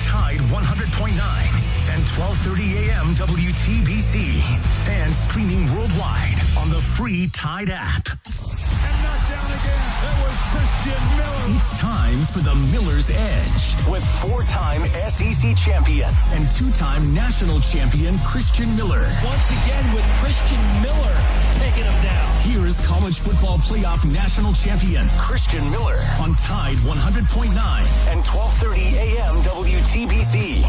Tide 100.9 and 12:30 a.m. WTBC. And streaming worldwide on the free Tide app. And knocked down again. That was Christian Miller. It's time for the Miller's Edge with 4-time SEC champion and 2-time national champion Christian Miller. Once again with Christian Miller taking him down. Here is college football playoff national champion Christian Miller on Tide 100.9 and 12:30 a.m. WTBC.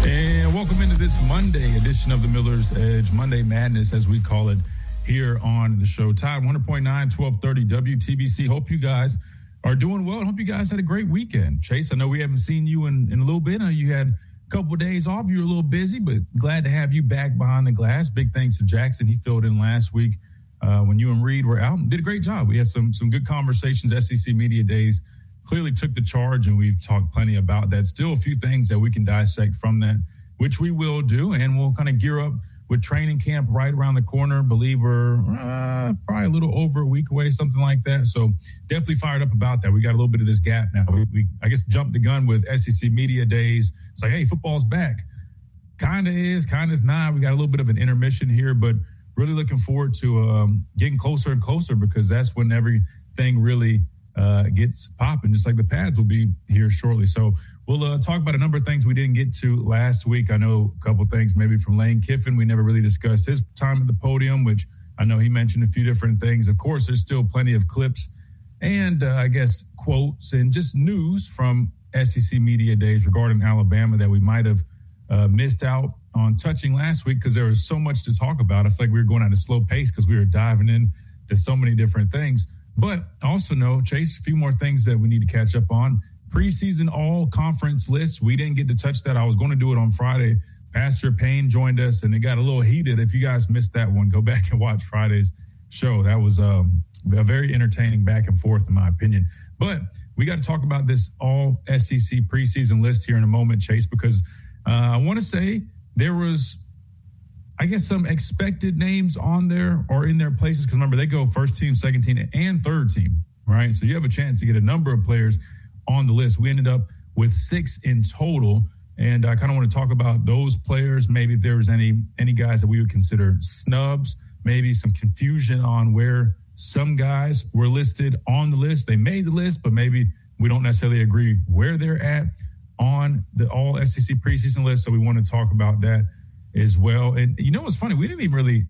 And welcome into this Monday edition of the Miller's Edge, Monday Madness, as we call it here on the show. Tide 100.9, 1230 WTBC. Hope you guys are doing well. Hope you guys had a great weekend. Chase, I know we haven't seen you in a little bit. I know you had a couple of days off. You were a little busy, but glad to have you back behind the glass. Big thanks to Jackson. He filled in last week when you and Reed were out and did a great job. We had some good conversations. SEC Media Days clearly took the charge, and we've talked plenty about that. Still a few things that we can dissect from that, which we will do, and we'll kind of gear up with training camp right around the corner. Believe we're probably a little over a week away, something like that. So definitely fired up about that. We got a little bit of this gap now. We I guess, jumped the gun with SEC Media Days. It's like, hey, football's back. Kind of is, kind of is not. We got a little bit of an intermission here, but really looking forward to getting closer and closer, because that's when everything really gets popping, just like the pads will be here shortly. So we'll talk about a number of things we didn't get to last week. I know a couple of things maybe from Lane Kiffin. We never really discussed his time at the podium, which I know he mentioned a few different things. Of course, there's still plenty of clips and I guess quotes and just news from SEC Media Days regarding Alabama that we might have missed out on touching last week because there was so much to talk about. I feel like we were going at a slow pace because we were diving in to so many different things. But also know, Chase, a few more things that we need to catch up on. Preseason all-conference list. We didn't get to touch that. I was going to do it on Friday. Pastor Payne joined us, and it got a little heated. If you guys missed that one, go back and watch Friday's show. That was a very entertaining back and forth, in my opinion. But we got to talk about this all-SEC preseason list here in a moment, Chase, because I want to say there was, I guess, some expected names on there or in their places, because remember, they go first team, second team, and third team, right? So you have a chance to get a number of players on the list. We ended up with 6 in total, and I kind of want to talk about those players, maybe if there was any guys that we would consider snubs, maybe some confusion on where some guys were listed on the list. They made the list, but maybe we don't necessarily agree where they're at on the all-SEC preseason list, so we want to talk about that as well. And you know what's funny? We didn't even really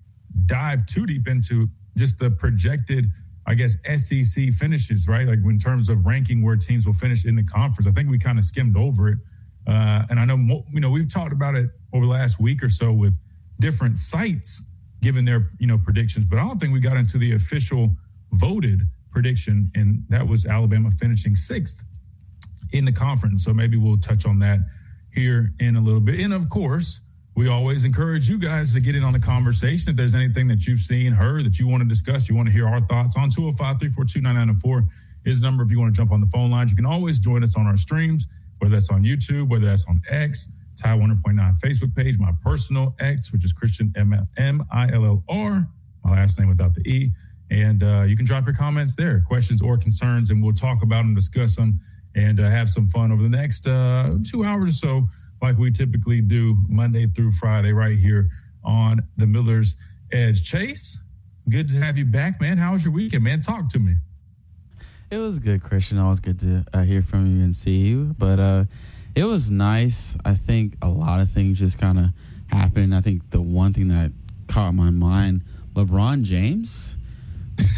dive too deep into just the projected, I guess, SEC finishes, right? Like in terms of ranking where teams will finish in the conference. I think we kind of skimmed over it. And I know, we've talked about it over the last week or so with different sites giving their, predictions, but I don't think we got into the official voted prediction, and that was Alabama finishing 6th in the conference. So maybe we'll touch on that here in a little bit. And of course, we always encourage you guys to get in on the conversation. If there's anything that you've seen, heard, that you want to discuss, you want to hear our thoughts on 205-342-9904 is the number if you want to jump on the phone lines. You can always join us on our streams, whether that's on YouTube, whether that's on X, Tide 100.9 Facebook page, my personal X, which is Christian M-I-L-L-R, my last name without the E. And you can drop your comments there, questions or concerns, and we'll talk about them, discuss them, and have some fun over the next 2 hours or so, like we typically do Monday through Friday right here on the Miller's Edge. Chase, good to have you back, man. How was your weekend, man? Talk to me. It was good, Christian. Always good to hear from you and see you. But it was nice. I think a lot of things just kind of happened. I think the one thing that caught my mind, LeBron James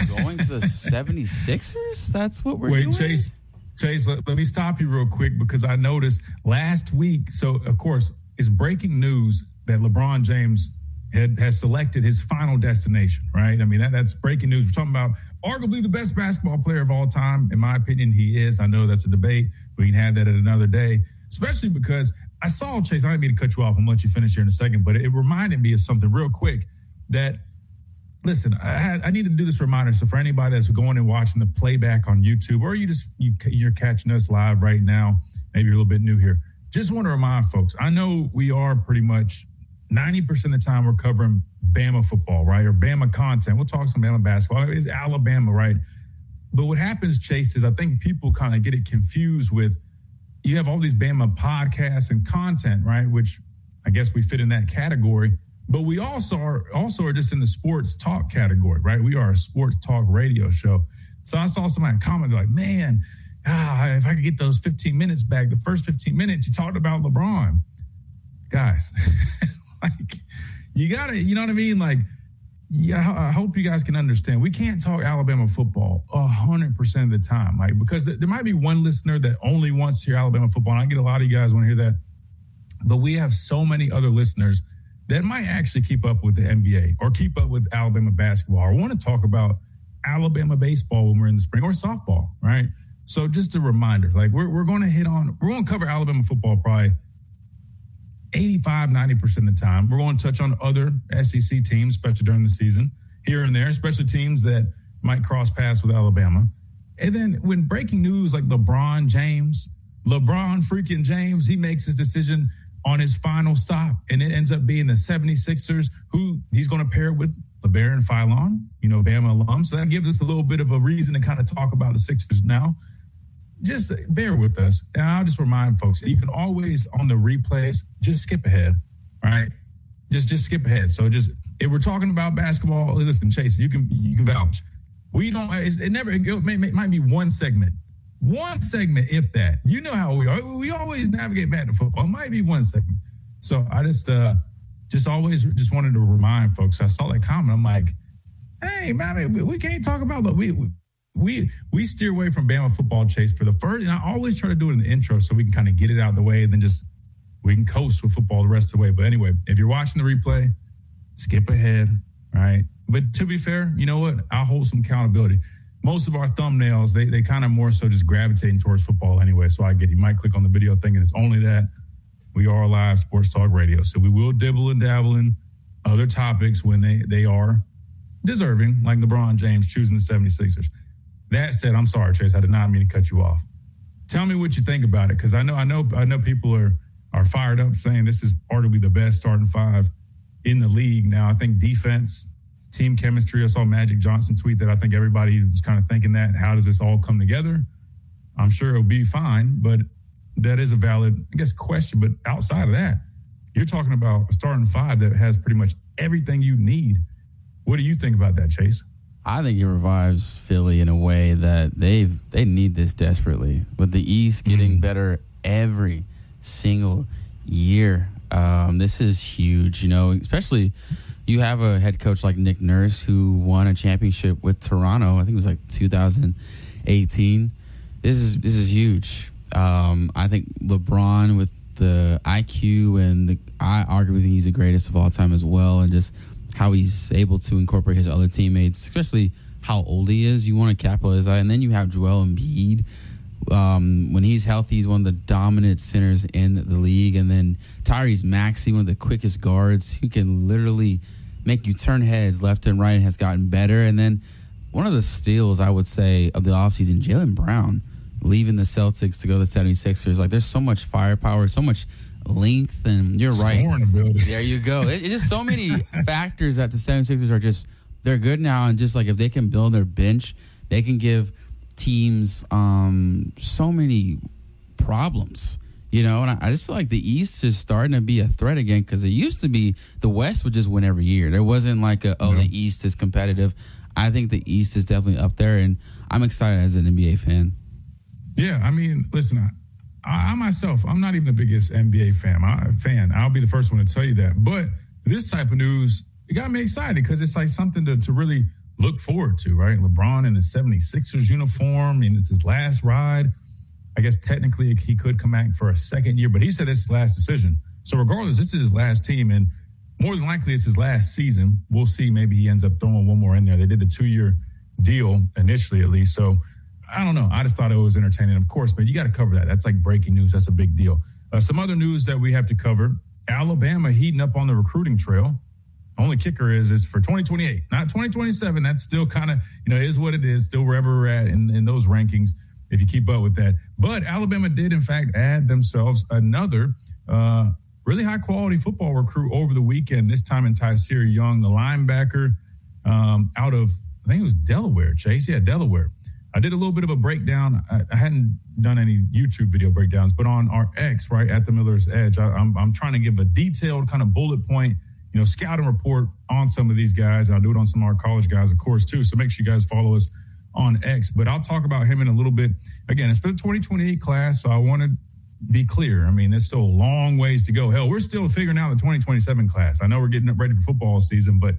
going to the 76ers? That's what we're doing? Wait, Chase, let me stop you real quick, because I noticed last week, so of course, it's breaking news that LeBron James has selected his final destination, right? I mean, that's breaking news. We're talking about arguably the best basketball player of all time. In my opinion, he is. I know that's a debate. We can have that at another day, especially because I saw, Chase, I didn't mean to cut you off. I'm going to let you finish here in a second, but it reminded me of something real quick that, listen, I need to do this reminder. So for anybody that's going and watching the playback on YouTube, or you're catching us live right now, maybe you're a little bit new here, just want to remind folks, I know we are pretty much 90% of the time we're covering Bama football, right? Or Bama content. We'll talk some Bama basketball. It's Alabama, right? But what happens, Chase, is I think people kind of get it confused with, you have all these Bama podcasts and content, right? Which I guess we fit in that category. But we also are just in the sports talk category, right? We are a sports talk radio show. So I saw somebody comment like, man, if I could get those 15 minutes back, the first 15 minutes, you talked about LeBron. Guys, like, you got to, you know what I mean? Like, yeah, I hope you guys can understand. We can't talk Alabama football 100% of the time, like, because there might be one listener that only wants to hear Alabama football. And I get a lot of you guys want to hear that. But we have so many other listeners that might actually keep up with the NBA or keep up with Alabama basketball or want to talk about Alabama baseball when we're in the spring or softball, right? So just a reminder, like, we're going to cover Alabama football probably 85, 90% of the time. We're going to touch on other SEC teams, especially during the season, here and there, especially teams that might cross paths with Alabama. And then when breaking news like LeBron freaking James, he makes his decision on his final stop, and it ends up being the 76ers, who he's going to pair with LeBaron Philon, Bama alum. So that gives us a little bit of a reason to kind of talk about the Sixers now. Just bear with us. And I'll just remind folks, you can always, on the replays, just skip ahead, right? Just skip ahead. So if we're talking about basketball, listen, Chase, you can vouch. We don't, it might be one segment, if that. You know how we are. We always navigate back to football. It might be one segment. So I just always wanted to remind folks. I saw that comment. I'm like, hey, man, we can't talk about we steer away from Bama football, Chase, for the first. And I always try to do it in the intro so we can kind of get it out of the way, and then we can coast with football the rest of the way. But anyway, if you're watching the replay, skip ahead, right? But to be fair, you know what? I'll hold some accountability. Most of our thumbnails, they kind of more so just gravitating towards football anyway. So I get, you might click on the video thinking it's only that. We are live sports talk radio. So we will dibble and dabble in other topics when they are deserving, like LeBron James choosing the 76ers. That said, I'm sorry, Chase, I did not mean to cut you off. Tell me what you think about it, because I know people are fired up saying this is arguably the best starting five in the league. Now, I think defense, team chemistry, I saw Magic Johnson tweet that I think everybody was kind of thinking that. How does this all come together? I'm sure it'll be fine, but that is a valid, I guess, question. But outside of that, you're talking about a starting five that has pretty much everything you need. What do you think about that, Chase? I think it revives Philly in a way that they need this desperately. With the East getting better every single year, this is huge. Especially you have a head coach like Nick Nurse who won a championship with Toronto. I think it was like 2018. This is huge. I think LeBron with the IQ and I arguably think he's the greatest of all time as well, and just how he's able to incorporate his other teammates, especially how old he is. You want to capitalize on that. And then you have Joel Embiid. When he's healthy, he's one of the dominant centers in the league. And then Tyrese Maxey, one of the quickest guards who can literally make you turn heads left and right and has gotten better. And then one of the steals, I would say, of the offseason, Jaylen Brown leaving the Celtics to go to the 76ers. Like, there's so much firepower, so much length, and you're right. There you go. It's just so many factors that the 76ers are just, they're good now, and just like if they can build their bench, they can give teams so many problems, and I just feel like the East is starting to be a threat again, because it used to be the West would just win every year. There wasn't like the East is competitive. I think the East is definitely up there, and I'm excited as an NBA fan. Yeah, I mean, listen, I myself, I'm not even the biggest NBA fan. I'll be the first one to tell you that. But this type of news, it got me excited because it's like something to really look forward to, right? LeBron in the 76ers uniform, and it's his last ride. I guess technically he could come back for a second year, but he said it's his last decision. So regardless, this is his last team, and more than likely it's his last season. We'll see. Maybe he ends up throwing one more in there. They did the 2-year deal initially, at least. So I don't know. I just thought it was entertaining, of course, but you got to cover that. That's like breaking news. That's a big deal. Some other news that we have to cover: Alabama heating up on the recruiting trail. Only kicker is for 2028, not 2027. That's still kind of, is what it is, still wherever we're at in those rankings, if you keep up with that. But Alabama did, in fact, add themselves another really high-quality football recruit over the weekend, this time in Tyseer Young, the linebacker out of, I think it was Delaware, Chase. Yeah, Delaware. I did a little bit of a breakdown. I hadn't done any YouTube video breakdowns, but on our X, right, at the Miller's Edge, I'm trying to give a detailed kind of bullet point, scouting report on some of these guys. I'll do it on some of our college guys, of course, too. So make sure you guys follow us on X. But I'll talk about him in a little bit. Again, it's for the 2028 class, so I want to be clear. I mean, there's still a long ways to go. Hell, we're still figuring out the 2027 class. I know we're getting ready for football season, but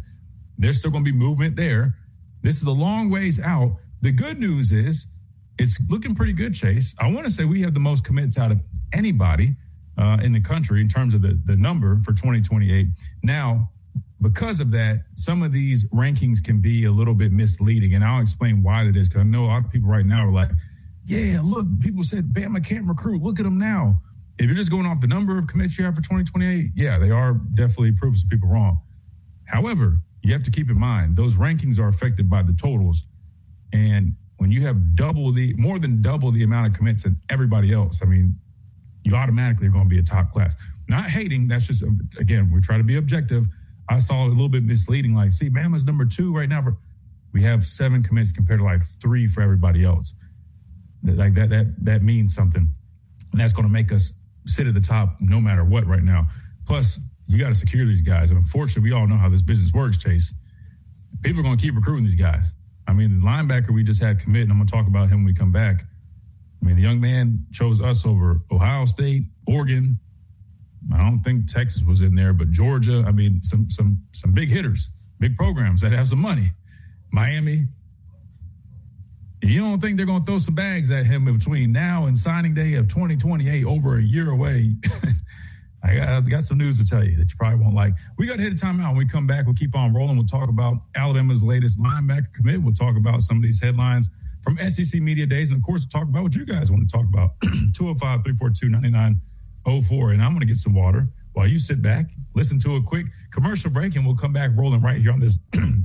there's still going to be movement there. This is a long ways out. The good news is it's looking pretty good, Chase. I want to say we have the most commits out of anybody in the country in terms of the number for 2028. Now, because of that, some of these rankings can be a little bit misleading, and I'll explain why that is, because I know a lot of people right now are like, yeah, look, people said Bama can't recruit. Look at them now. If you're just going off the number of commits you have for 2028, yeah, they are definitely proving some people wrong. However, you have to keep in mind, those rankings are affected by the totals. And when you have more than double the amount of commits than everybody else, I mean, you automatically are going to be a top class. Not hating, that's just, again, we try to be objective. I saw a little bit misleading, like, see, Bama's number 2 right now. We have 7 commits compared to like 3 for everybody else. Like that means something. And that's going to make us sit at the top no matter what right now. Plus, you got to secure these guys. And unfortunately, we all know how this business works, Chase. People are going to keep recruiting these guys. I mean, the linebacker we just had commit, and I'm going to talk about him when we come back. I mean, the young man chose us over Ohio State, Oregon. I don't think Texas was in there, but Georgia. I mean, some big hitters, big programs that have some money. Miami. You don't think they're going to throw some bags at him between now and signing day of 2028, over a year away? I got some news to tell you that you probably won't like. We got to hit a timeout. When we come back, we'll keep on rolling. We'll talk about Alabama's latest linebacker commit. We'll talk about some of these headlines from SEC Media Days. And, of course, we'll talk about what you guys want to talk about. 205-342-9904. And I'm going to get some water while you sit back, listen to a quick commercial break, and we'll come back rolling right here on this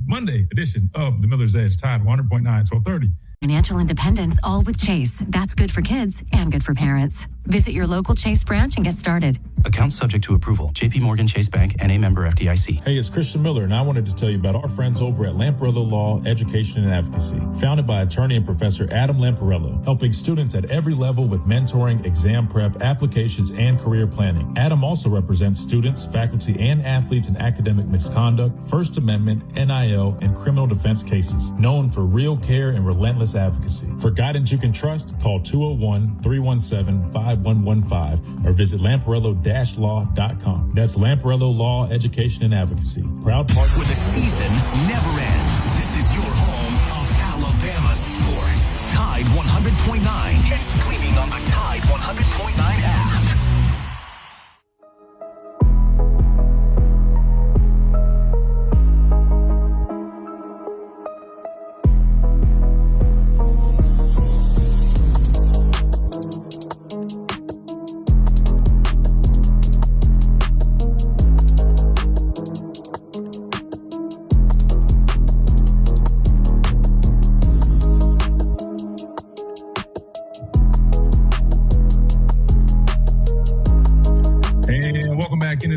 Monday edition of the Miller's Edge, Tide 100.9, 1230. Financial independence, all with Chase. That's good for kids and good for parents. Visit your local Chase branch and get started. Account subject to approval. J.P. Morgan Chase Bank and a member FDIC. Hey, it's Christian Miller, and I wanted to tell you about our friends over at Lamparello Law, Education and Advocacy. Founded by attorney and professor Adam Lamparello, helping students at every level with mentoring, exam prep, applications, and career planning. Adam also represents students, faculty, and athletes in academic misconduct, First Amendment, NIL, and criminal defense cases. Known for real care and relentless advocacy. For guidance you can trust, call 201-317-5115 or visit Lamparello-law.com. That's Lamparello Law, Education and Advocacy. Proud partner. Where the season never ends. This is your home of Alabama sports. Tide 100.9 and streaming on the Tide 100.9 app.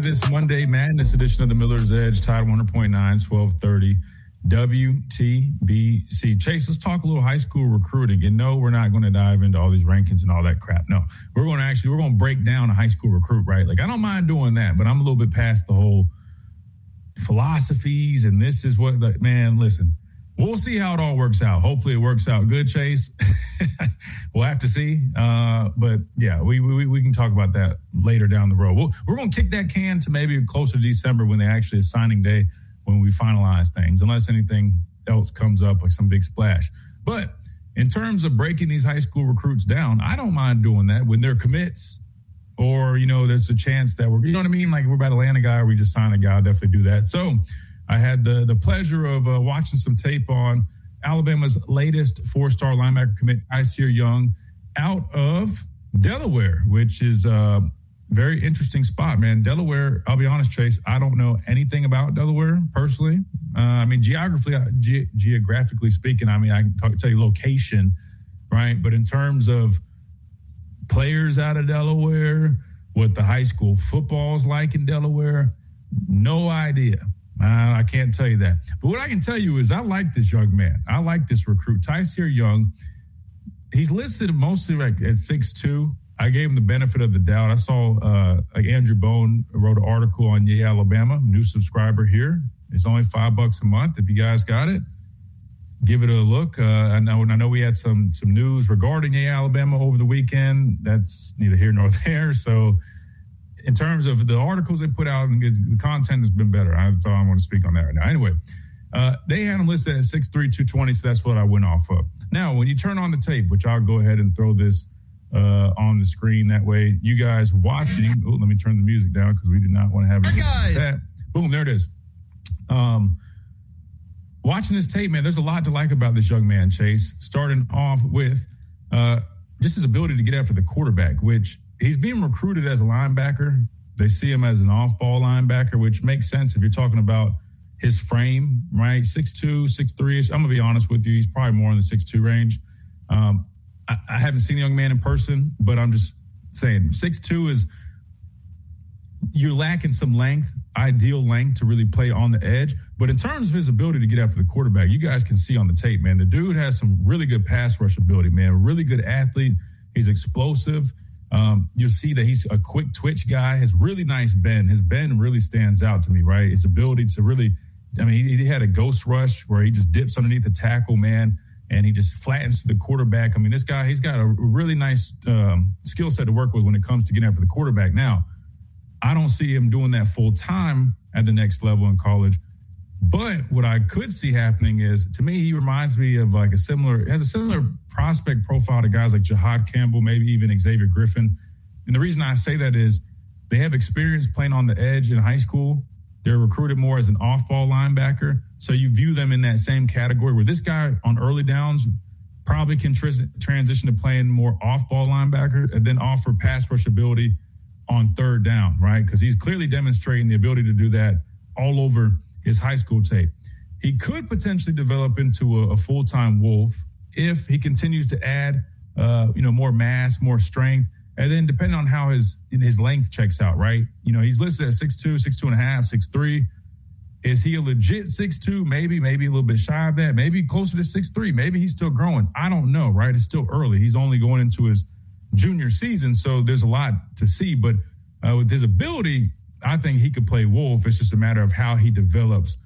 This Monday Madness edition of the Miller's Edge, Tide 100.9, 1230 WTBC. Chase, let's talk a little high school recruiting. And no, we're not going to dive into all these rankings and all that crap. No, we're going to break down a high school recruit, right? Like, I don't mind doing that, but I'm a little bit past the whole philosophies and this is what, like, man, listen, we'll see how it all works out. Hopefully it works out good, Chase. We'll have to see. But yeah, we can talk about that later down the road. We're going to kick that can to maybe closer to December when they actually is signing day, when we finalize things, unless anything else comes up, like some big splash. But in terms of breaking these high school recruits down, I don't mind doing that when they're commits or, there's a chance that we're, you know what I mean? Like, we're about to land a guy or we just sign a guy. I'll definitely do that. So I had the pleasure of watching some tape on Alabama's latest 4-star linebacker commit, Tyseer Young, out of Delaware, which is a very interesting spot, man. Delaware, I'll be honest, Chase, I don't know anything about Delaware personally. I mean, geographically speaking, I mean, I can tell you location, right? But in terms of players out of Delaware, what the high school football is like in Delaware, no idea. I can't tell you that. But what I can tell you is I like this young man. I like this recruit. Tyseer Young he's listed mostly like at 6'2". I gave him the benefit of the doubt. I saw like Andrew Bone wrote an article on Yay Alabama, new subscriber here. It's only $5 a month. If you guys got it, give it a look. I know we had some news regarding Yay Alabama over the weekend. That's neither here nor there. So in terms of the articles they put out, the content has been better. That's all I want to speak on that right now. Anyway, they had him listed at 6'3", 220, so that's what I went off of. Now, when you turn on the tape, which I'll go ahead and throw this on the screen, that way you guys watching. Oh, let me turn the music down because we do not want to have that. Boom, there it is. Watching this tape, man, there's a lot to like about this young man, Chase. Starting off with just his ability to get after the quarterback, which he's being recruited as a linebacker. They see him as an off-ball linebacker, which makes sense if you're talking about his frame, right? 6'2", 6'3". I'm going to be honest with you. He's probably more in the 6'2" range. I haven't seen the young man in person, but I'm just saying 6'2" is you're lacking some length, ideal length to really play on the edge. But in terms of his ability to get after the quarterback, you guys can see on the tape, man, the dude has some really good pass rush ability, man. A really good athlete. He's explosive. You'll see that he's a quick twitch guy, has really nice bend. His bend really stands out to me, right? His ability to really, I mean, he had a ghost rush where he just dips underneath the tackle, man, and he just flattens the quarterback. I mean, this guy, he's got a really nice skill set to work with when it comes to getting after the quarterback. Now, I don't see him doing that full time at the next level in college. But what I could see happening is, to me, he reminds me of like has a similar prospect profile to guys like Jahad Campbell, maybe even Xavier Griffin. And the reason I say that is they have experience playing on the edge in high school. They're recruited more as an off-ball linebacker. So you view them in that same category where this guy on early downs probably can transition to playing more off-ball linebacker and then offer pass rush ability on third down, right? Because he's clearly demonstrating the ability to do that all over his high school tape. He could potentially develop into a full-time Wolf if he continues to add, more mass, more strength, and then depending on how his length checks out, right? You know, he's listed at 6'2", 6'2.5", 6'3". Is he a legit 6'2"? Maybe a little bit shy of that. Maybe closer to 6'3". Maybe he's still growing. I don't know, right? It's still early. He's only going into his junior season, so there's a lot to see. But with his ability, I think he could play Wolf. It's just a matter of how he develops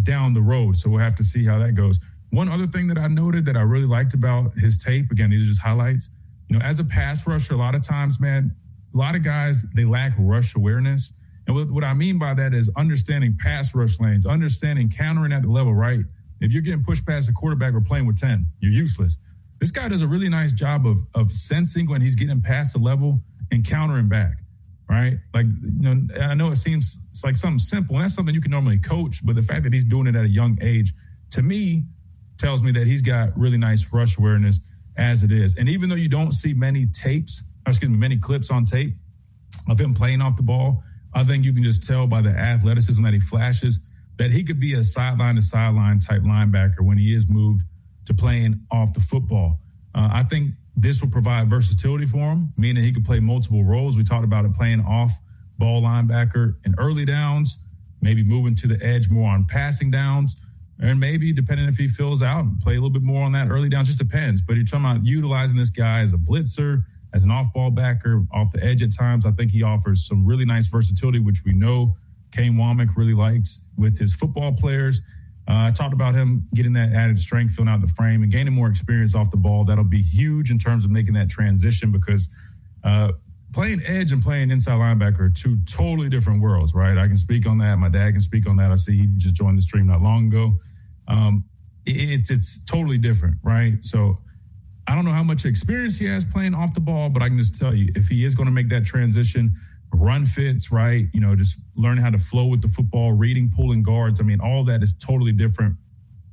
down the road. So we'll have to see how that goes. One other thing that I noted that I really liked about his tape, again, these are just highlights. You know, as a pass rusher, a lot of times, man, a lot of guys, they lack rush awareness. And what I mean by that is understanding pass rush lanes, understanding countering at the level, right? If you're getting pushed past a quarterback or playing with 10, you're useless. This guy does a really nice job of sensing when he's getting past the level and countering back. Right? Like, you know, I know it seems like something simple, and that's something you can normally coach, but the fact that he's doing it at a young age, to me, tells me that he's got really nice rush awareness as it is. And even though you don't see many clips on tape of him playing off the ball, I think you can just tell by the athleticism that he flashes that he could be a sideline-to-sideline type linebacker when he is moved to playing off the football. I think this will provide versatility for him, meaning he could play multiple roles. We talked about it playing off ball linebacker in early downs, maybe moving to the edge more on passing downs, and maybe, depending if he fills out, play a little bit more on that early down. Just depends. But you're talking about utilizing this guy as a blitzer, as an off-ball backer, off the edge at times. I think he offers some really nice versatility, which we know Kane Womack really likes with his football players. I talked about him getting that added strength, filling out the frame, and gaining more experience off the ball. That'll be huge in terms of making that transition because playing edge and playing inside linebacker are two totally different worlds, right? I can speak on that. My dad can speak on that. I see he just joined the stream not long ago. It's totally different, right? So I don't know how much experience he has playing off the ball, but I can just tell you if he is going to make that transition, run fits, right? You know, just learning how to flow with the football, reading, pulling guards. I mean, all that is totally different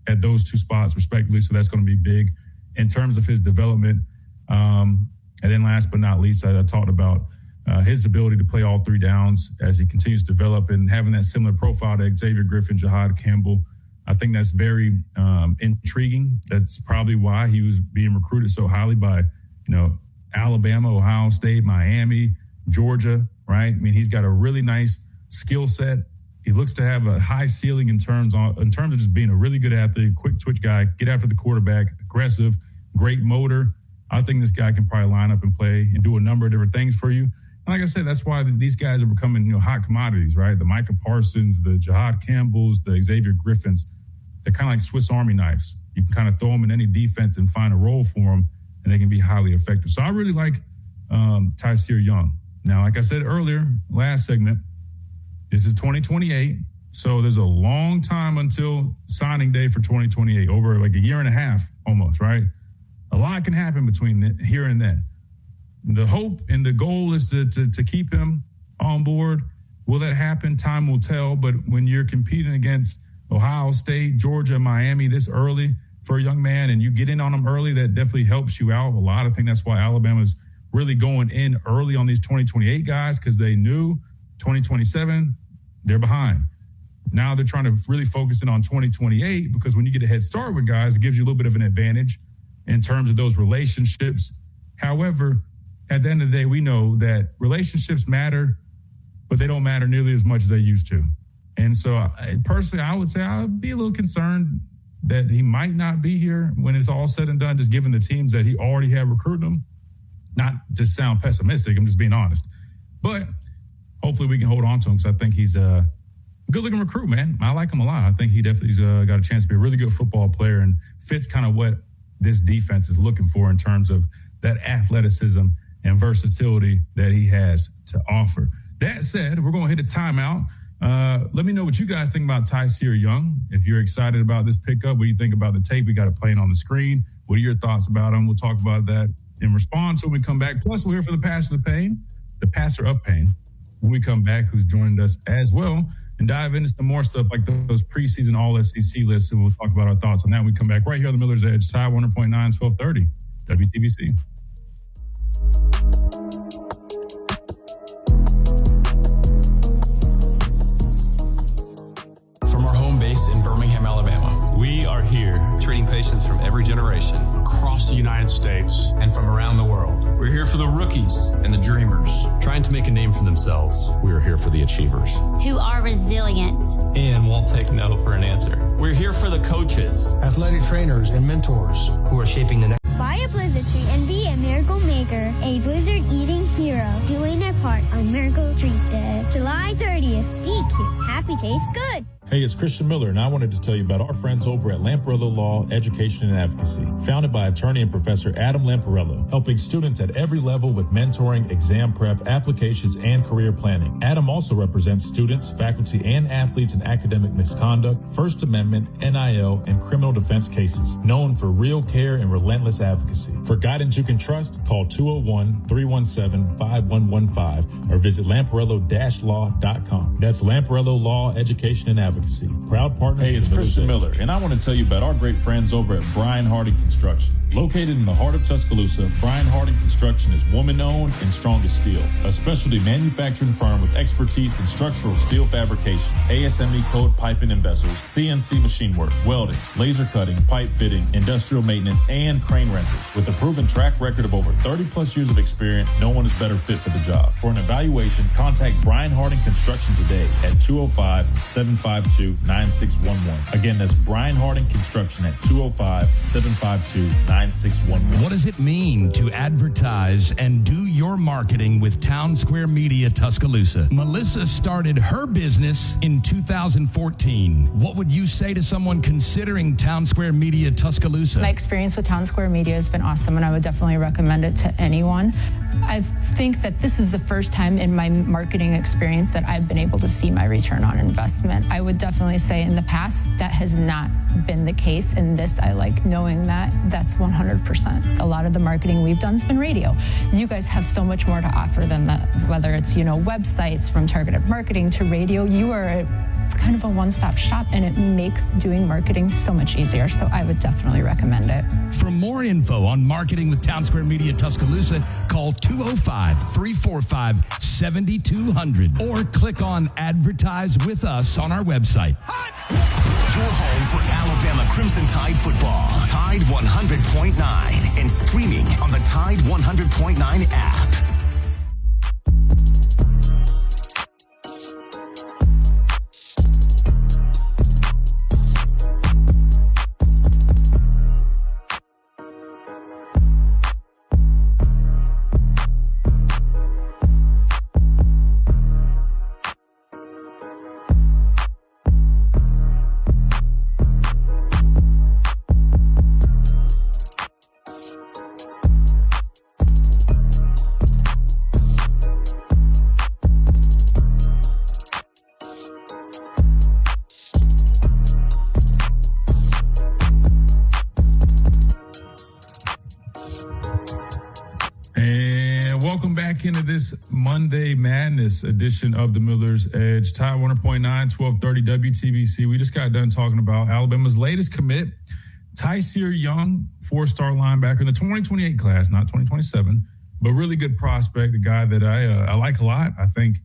at those two spots, respectively. So that's going to be big in terms of his development. And then last but not least, I talked about his ability to play all three downs as he continues to develop and having that similar profile to Xavier Griffin, Jahad Campbell. I think that's very intriguing. That's probably why he was being recruited so highly by, Alabama, Ohio State, Miami, Georgia, right? I mean, he's got a really nice skill set. He looks to have a high ceiling in terms of just being a really good athlete, quick twitch guy, get after the quarterback, aggressive, great motor. I think this guy can probably line up and play and do a number of different things for you. And like I said, that's why these guys are becoming, hot commodities, right? The Micah Parsons, the Jahad Campbells, the Xavier Griffins. They're kind of like Swiss Army knives. You can kind of throw them in any defense and find a role for them, and they can be highly effective. So I really like Tyseer Young. Now, like I said earlier, last segment, this is 2028. So there's a long time until signing day for 2028, over like a year and a half almost, right? A lot can happen between here and then. The hope and the goal is to keep him on board. Will that happen? Time will tell. But when you're competing against Ohio State, Georgia, Miami this early for a young man, and you get in on them early, that definitely helps you out a lot. I think that's why Alabama's really going in early on these 2028 guys, because they knew 2027, they're behind. Now they're trying to really focus in on 2028, because when you get a head start with guys, it gives you a little bit of an advantage in terms of those relationships. However, at the end of the day, we know that relationships matter, but they don't matter nearly as much as they used to. And so personally, I would say I would be a little concerned that he might not be here when it's all said and done, just given the teams that he already had recruited him. Not to sound pessimistic, I'm just being honest. But hopefully we can hold on to him, because I think he's a good-looking recruit, man. I like him a lot. I think he definitely's got a chance to be a really good football player and fits kind of what this defense is looking for in terms of that athleticism and versatility that he has to offer. That said, we're going to hit a timeout. Let me know what you guys think about Tyseer Young. If you're excited about this pickup, what do you think about the tape? We got it playing on the screen. What are your thoughts about him? We'll talk about that in response when we come back. Plus, we'll hear from the pastor of pain, when we come back, who's joined us as well, and dive into some more stuff like those preseason All-SEC lists, and we'll talk about our thoughts on that when we come back right here on the Miller's Edge, Tide 100.9, 1230, WTBC. From our home base in Birmingham, Alabama, we are here treating patients from every generation, across the United States, and from around the world. We're here for the rookies and the dreamers, trying to make a name for themselves. We are here for the achievers, who are resilient and won't take no for an answer. We're here for the coaches, athletic trainers, and mentors who are shaping the next. Buy a Blizzard tree and be a miracle maker, a Blizzard eating hero, doing their part on Miracle Treat Day, July 30th. DQ, happy tastes good. Hey, it's Christian Miller, and I wanted to tell you about our friends over at Lamparello Law, Education and Advocacy, founded by attorney and professor Adam Lamparello, helping students at every level with mentoring, exam prep, applications, and career planning. Adam also represents students, faculty, and athletes in academic misconduct, First Amendment, NIL, and criminal defense cases, known for real care and relentless advocacy. For guidance you can trust, call 201-317-5115 or visit lamparello-law.com. That's Lamparello Law, Education and Advocacy. Proud partner. Hey, it's Christian Miller, and I want to tell you about our great friends over at Brian Harding Construction. Located in the heart of Tuscaloosa, Brian Harding Construction is woman-owned and strong as steel. A specialty manufacturing firm with expertise in structural steel fabrication, ASME code piping and vessels, CNC machine work, welding, laser cutting, pipe fitting, industrial maintenance, and crane rentals. With a proven track record of over 30-plus years of experience, no one is better fit for the job. For an evaluation, contact Brian Harding Construction today at 205-752-9611. Again, that's Brian Harding Construction at 205-752-9611. What does it mean to advertise and do your marketing with Town Square Media Tuscaloosa? Melissa started her business in 2014. What would you say to someone considering Town Square Media Tuscaloosa? My experience with Town Square Media has been awesome, and I would definitely recommend it to anyone. I think that this is the first time in my marketing experience that I've been able to see my return on investment. I would definitely say in the past that has not been the case. In this, I like knowing that that's 100%. A lot of the marketing we've done has been radio. You guys have so much more to offer than that, whether it's, websites from targeted marketing to radio. You are kind of a one-stop shop, and it makes doing marketing so much easier. So I would definitely recommend it. For more info on marketing with Town Square Media Tuscaloosa, call 205-345-7200 or click on Advertise with Us on our website. Your home for Alabama Crimson Tide football. Tide 100.9 and streaming on the Tide 100.9 app. back into this Monday Madness edition of the Miller's Edge. Tide 100.9, 1230 WTBC. We just got done talking about Alabama's latest commit, Tyseer Young, 4-star linebacker in the 2028 class, not 2027, but really good prospect, a guy that I like a lot. I think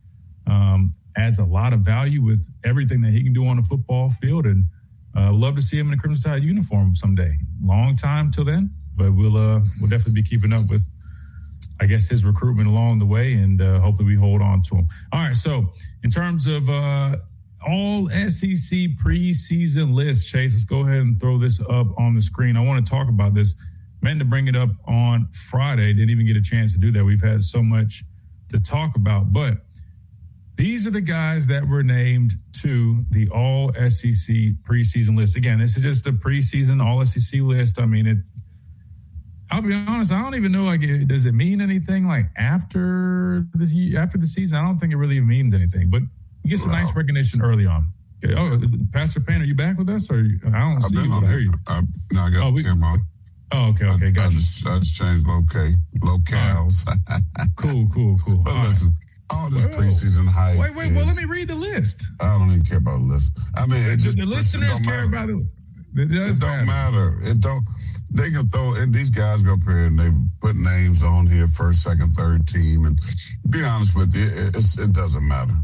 adds a lot of value with everything that he can do on the football field, and love to see him in a Crimson Tide uniform someday. Long time till then, but we'll definitely be keeping up with, I guess, his recruitment along the way, and hopefully we hold on to him. All right, so in terms of all SEC preseason list, Chase, let's go ahead and throw this up on the screen. I want to talk about this. Meant to bring it up on Friday. Didn't even get a chance to do that. We've had so much to talk about, but these are the guys that were named to the all SEC preseason list. Again, this is just a preseason all SEC list. I mean, I'll be honest, I don't even know, does it mean anything after the season? I don't think it really means anything, but you get some nice recognition early on. Oh, Pastor Payne, are you back with us? Or I don't see you. I hear you. No, I got camera on. Oh, okay, got you. I just changed locales. Cool. But listen, all this preseason hype. Wait. Well, let me read the list. I don't even care about the list. I mean, it just the listeners care about it. It don't matter. It don't. They can throw, and these guys go up here and they put names on here, first, second, third team. And be honest with you, it doesn't matter.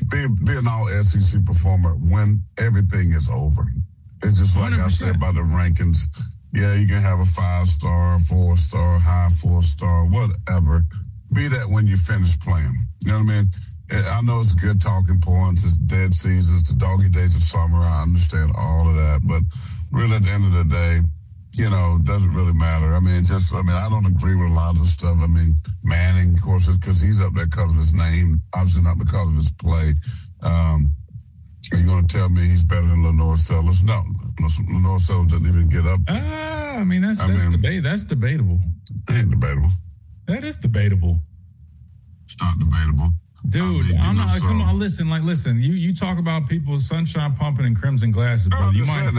Be an all SEC performer when everything is over. It's just like 100%. I said about the rankings. Yeah, you can have a 5-star, 4-star, high 4-star, whatever. Be that when you finish playing. You know what I mean? I know it's good talking points. It's dead seasons, the doggy days of summer. I understand all of that. But really, at the end of the day, it doesn't really matter. I mean, I don't agree with a lot of the stuff. I mean, Manning, of course, is because he's up there because of his name, obviously not because of his play. Are you going to tell me he's better than Lenore Sellers? No. Lenore Sellers didn't even get up there. I mean, that's debatable. It ain't debatable. That is debatable. It's not debatable. Dude, I'm not. Come on, listen. You talk about people sunshine pumping and crimson glasses, but you might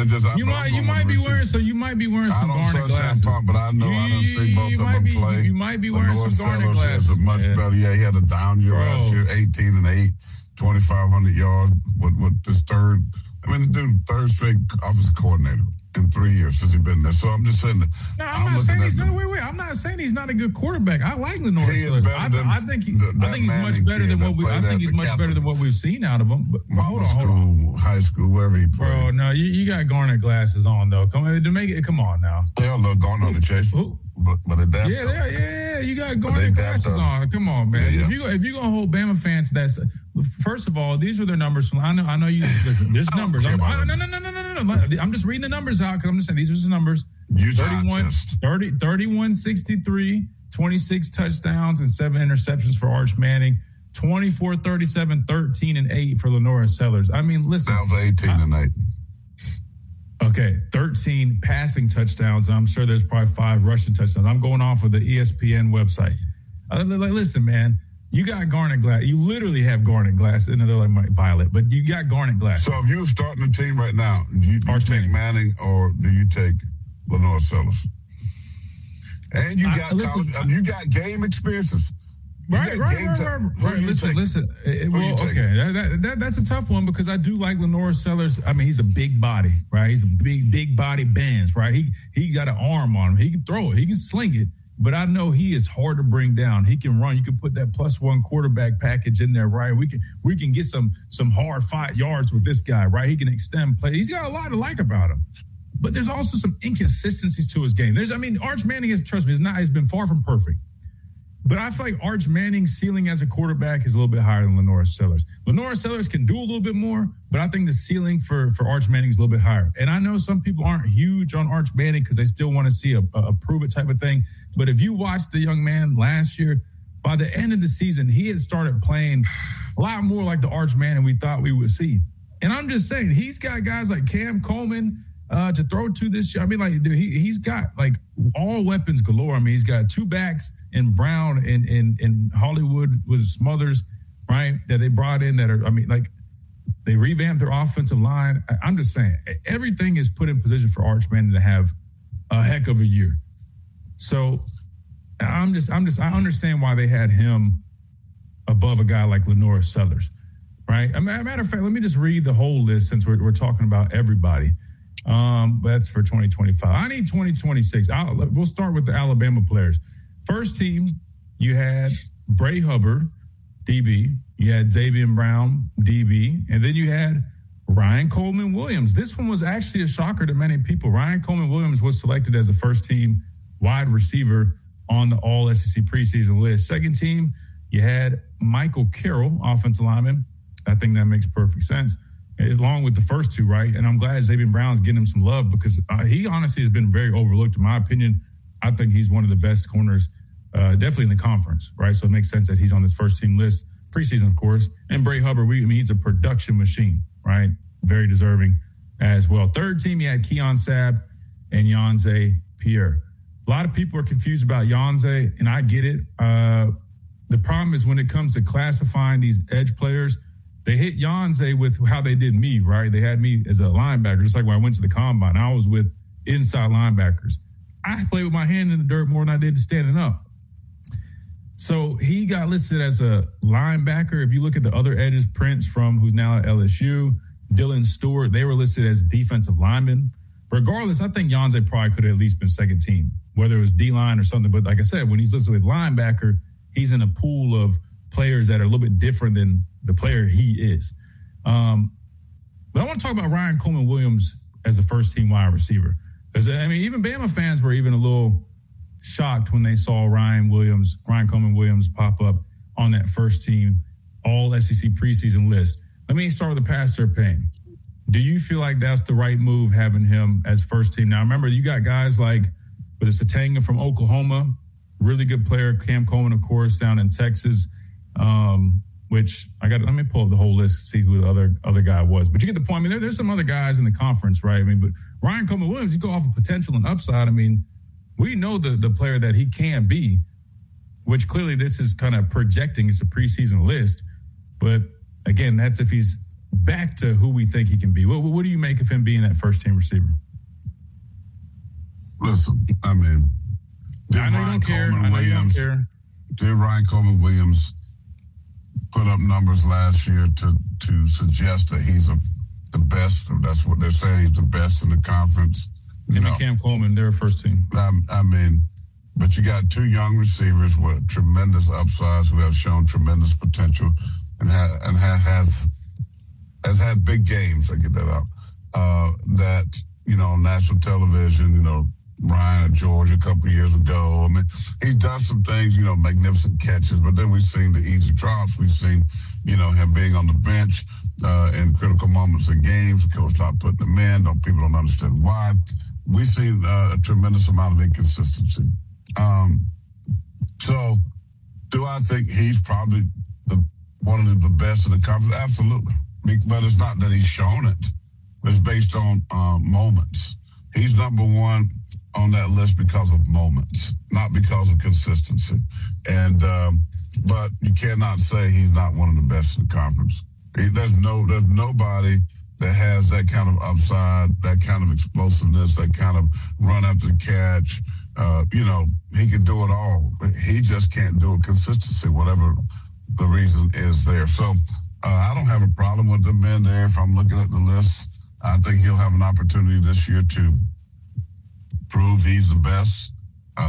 be wearing some garnet glasses. Pump, but I know I don't see both of them play. You might be wearing some garnet glasses. Is much better. Yeah, he had a down year last year, 18-8, 2,500 yards with this third. I mean, the dude, third straight offensive coordinator in 3 years since he's been there. So I'm just saying that. No, I'm not saying I'm not saying he's not a good quarterback. I like Lenore Sellers. I think he's much better than what we've seen out of him. But hold on. High school, wherever he played. Bro, no, you got garnet glasses on though. Come on now. They all look garnet on the chest. But they damn. Yeah, you got garnet glasses on. Come on, man. Yeah. If you're gonna hold Bama fans, that's first of all, these are their numbers. I know you. Listen, there's numbers. No. I'm just reading the numbers out because I'm just saying these are the numbers. 31, 63, 26 touchdowns and 7 interceptions for Arch Manning. 24, 37, 13, and 8 for Lenore Sellers. I mean, listen. That was 18 and 8. Okay, 13 passing touchdowns. I'm sure there's probably 5 rushing touchdowns. I'm going off of the ESPN website. Listen, man, you got garnet glass. You literally have garnet glass. And they're like violet, but you got garnet glass. So if you were starting a team right now, do you take Manning or do you take Lenore Sellers? And you got you got game experiences. Right. Listen. That's a tough one because I do like Lenore Sellers. I mean, he's a big body, right? He's a big body bands, right? He got an arm on him. He can throw it. He can sling it. But I know he is hard to bring down. He can run. You can put that +1 quarterback package in there, right? We can get some hard fight yards with this guy, right? He can extend play. He's got a lot to like about him. But there's also some inconsistencies to his game. Arch Manning has been far from perfect. But I feel like Arch Manning's ceiling as a quarterback is a little bit higher than Lenore Sellers. Lenore Sellers can do a little bit more, but I think the ceiling for Arch Manning is a little bit higher. And I know some people aren't huge on Arch Manning because they still want to see a prove it type of thing. But if you watched the young man last year, by the end of the season, he had started playing a lot more like the Arch Manning we thought we would see. And I'm just saying, he's got guys like Cam Coleman to throw to this year. I mean, like, dude, he's got like all weapons galore. I mean, he's got 2 backs in Brown and Hollywood with Smothers, right? That they brought in that are, I mean, like, they revamped their offensive line. I'm just saying, everything is put in position for Arch Manning to have a heck of a year. So I understand why they had him above a guy like Lenore Sellers, right? As a matter of fact, let me just read the whole list since we're talking about everybody. But that's for 2025. I need 2026. We'll start with the Alabama players. First team, you had Bray Hubbard, DB. You had Xavier Brown, DB. And then you had Ryan Coleman Williams. This one was actually a shocker to many people. Ryan Coleman Williams was selected as a first team wide receiver on the all SEC preseason list. Second team, you had Michael Carroll, offensive lineman. I think that makes perfect sense, along with the first two, right? And I'm glad Xavier Brown's getting him some love because he honestly has been very overlooked. In my opinion, I think he's one of the best corners, definitely in the conference, right? So it makes sense that he's on this first team list, preseason, of course. And Bray Hubbard, he's a production machine, right? Very deserving as well. Third team, you had Keon Sabb and Yanze Pierre. A lot of people are confused about Yanze, and I get it. The problem is when it comes to classifying these edge players, they hit Yanze with how they did me, right? They had me as a linebacker, just like when I went to the combine. I was with inside linebackers. I played with my hand in the dirt more than I did standing up. So he got listed as a linebacker. If you look at the other edges, Prince who's now at LSU, Dylan Stewart, they were listed as defensive linemen. Regardless, I think Yanze probably could have at least been second team, whether it was D-line or something. But like I said, when he's listed with linebacker, he's in a pool of players that are a little bit different than the player he is. But I want to talk about Ryan Coleman Williams as a first-team wide receiver. Because, I mean, even Bama fans were even a little shocked when they saw Ryan Coleman Williams pop up on that first-team all-SEC preseason list. Let me start with the pastor Payne. Do you feel like that's the right move, having him as first team? Now, remember, you got guys like with Satanga from Oklahoma, really good player, Cam Coleman, of course, down in Texas, which let me pull up the whole list to see who the other guy was. But you get the point. I mean, there's some other guys in the conference, right? I mean, but Ryan Coleman Williams, you go off of potential and upside. I mean, we know the player that he can be, which clearly this is kind of projecting. It's a preseason list. But, again, that's if he's back to who we think he can be. What do you make of him being that first-team receiver? Listen, I mean, did Ryan Coleman Williams put up numbers last year to suggest that he's the best? That's what they're saying. He's the best in the conference. Him and Cam Coleman, they're first team. I mean, but you got two young receivers with tremendous upsides who have shown tremendous potential and has had big games. I get that out. That, on national television, Ryan at Georgia a couple of years ago. I mean, he's done some things, magnificent catches, but then we've seen the easy drops. We've seen, him being on the bench in critical moments of games. The coach not putting them in. People don't understand why. We've seen a tremendous amount of inconsistency. So do I think he's probably one of the best in the conference? Absolutely. But it's not that he's shown it. It's based on moments. He's number one on that list because of moments, not because of consistency. And but you cannot say he's not one of the best in the conference. There's nobody that has that kind of upside, that kind of explosiveness, that kind of run after the catch. He can do it all. He just can't do it consistency, whatever the reason is there. So I don't have a problem with him being there. If I'm looking at the list, I think he'll have an opportunity this year to prove he's the best.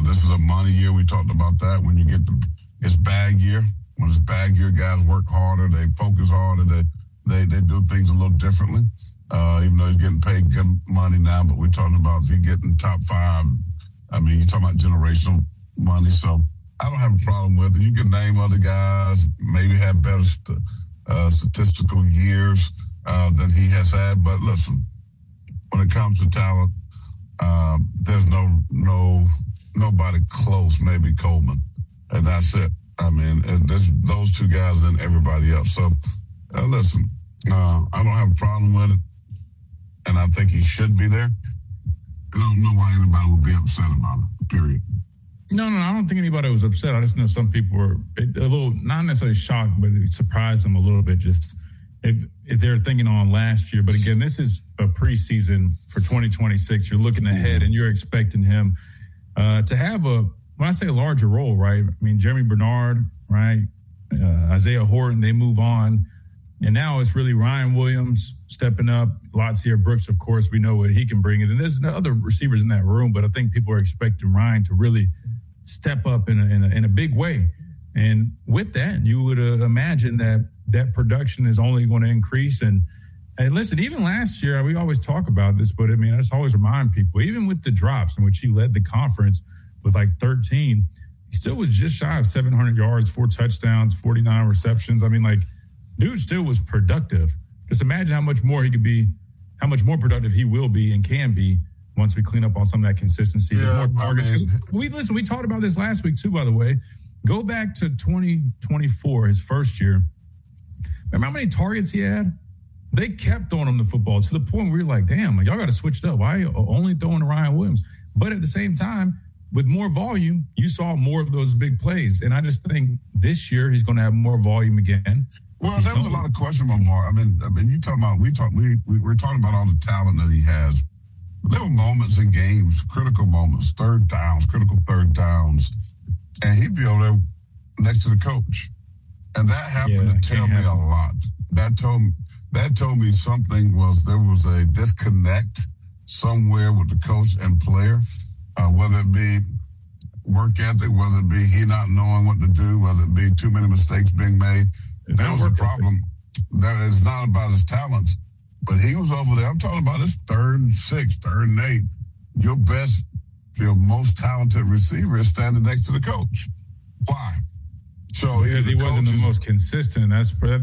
This is a money year. We talked about that. When you get it's bag year. When it's bag year, guys work harder. They focus harder. They do things a little differently. Even though he's getting paid good money now, but we're talking about if you're getting top five, I mean, you're talking about generational money. So I don't have a problem with it. You can name other guys, maybe have better statistical years than he has had. But listen, when it comes to talent, there's nobody close, maybe Coleman, and that's it. I mean, there's those two guys and everybody else. So listen, I don't have a problem with it, and I think he should be there. I don't know why anybody would be upset about it, period. No, I don't think anybody was upset. I just know some people were a little, not necessarily shocked, but it surprised them a little bit just if they're thinking on last year. But again, this is a preseason for 2026. You're looking ahead and you're expecting him to have a when I say a larger role, right, I mean, Jeremy Bernard, right, Isaiah Horton, they move on. And now it's really Ryan Williams stepping up. Latsier Brooks, of course, we know what he can bring. And there's other receivers in that room, but I think people are expecting Ryan to really step up in a big way. And with that, you would imagine that production is only going to increase. And listen, even last year, we always talk about this, but I mean, I just always remind people, even with the drops in which he led the conference with like 13, he still was just shy of 700 yards, 4 touchdowns, 49 receptions. I mean, like, dude still was productive. Just imagine how much more he could be, how much more productive he will be and can be once we clean up on some of that consistency. Yeah, more targets. We talked about this last week too, by the way. Go back to 2024, his first year. Remember how many targets he had? They kept throwing him the football to the point where you're like, damn, y'all got to switch it up. Why are you only throwing to Ryan Williams? But at the same time, with more volume, you saw more of those big plays. And I just think this year he's going to have more volume again. Well, there was a lot of question about Mark. I mean, you talking about we're talking about all the talent that he has. There were moments in games, critical moments, critical third downs, and he'd be over there next to the coach, and that happened to tell me a lot. That told me something there was a disconnect somewhere with the coach and player, whether it be work ethic, whether it be he not knowing what to do, whether it be too many mistakes being made. That was a problem. That is not about his talents, but he was over there. I'm talking about his 3rd and 6, 3rd and 8. Your most talented receiver is standing next to the coach. Why? So because he wasn't the most consistent. That's what right.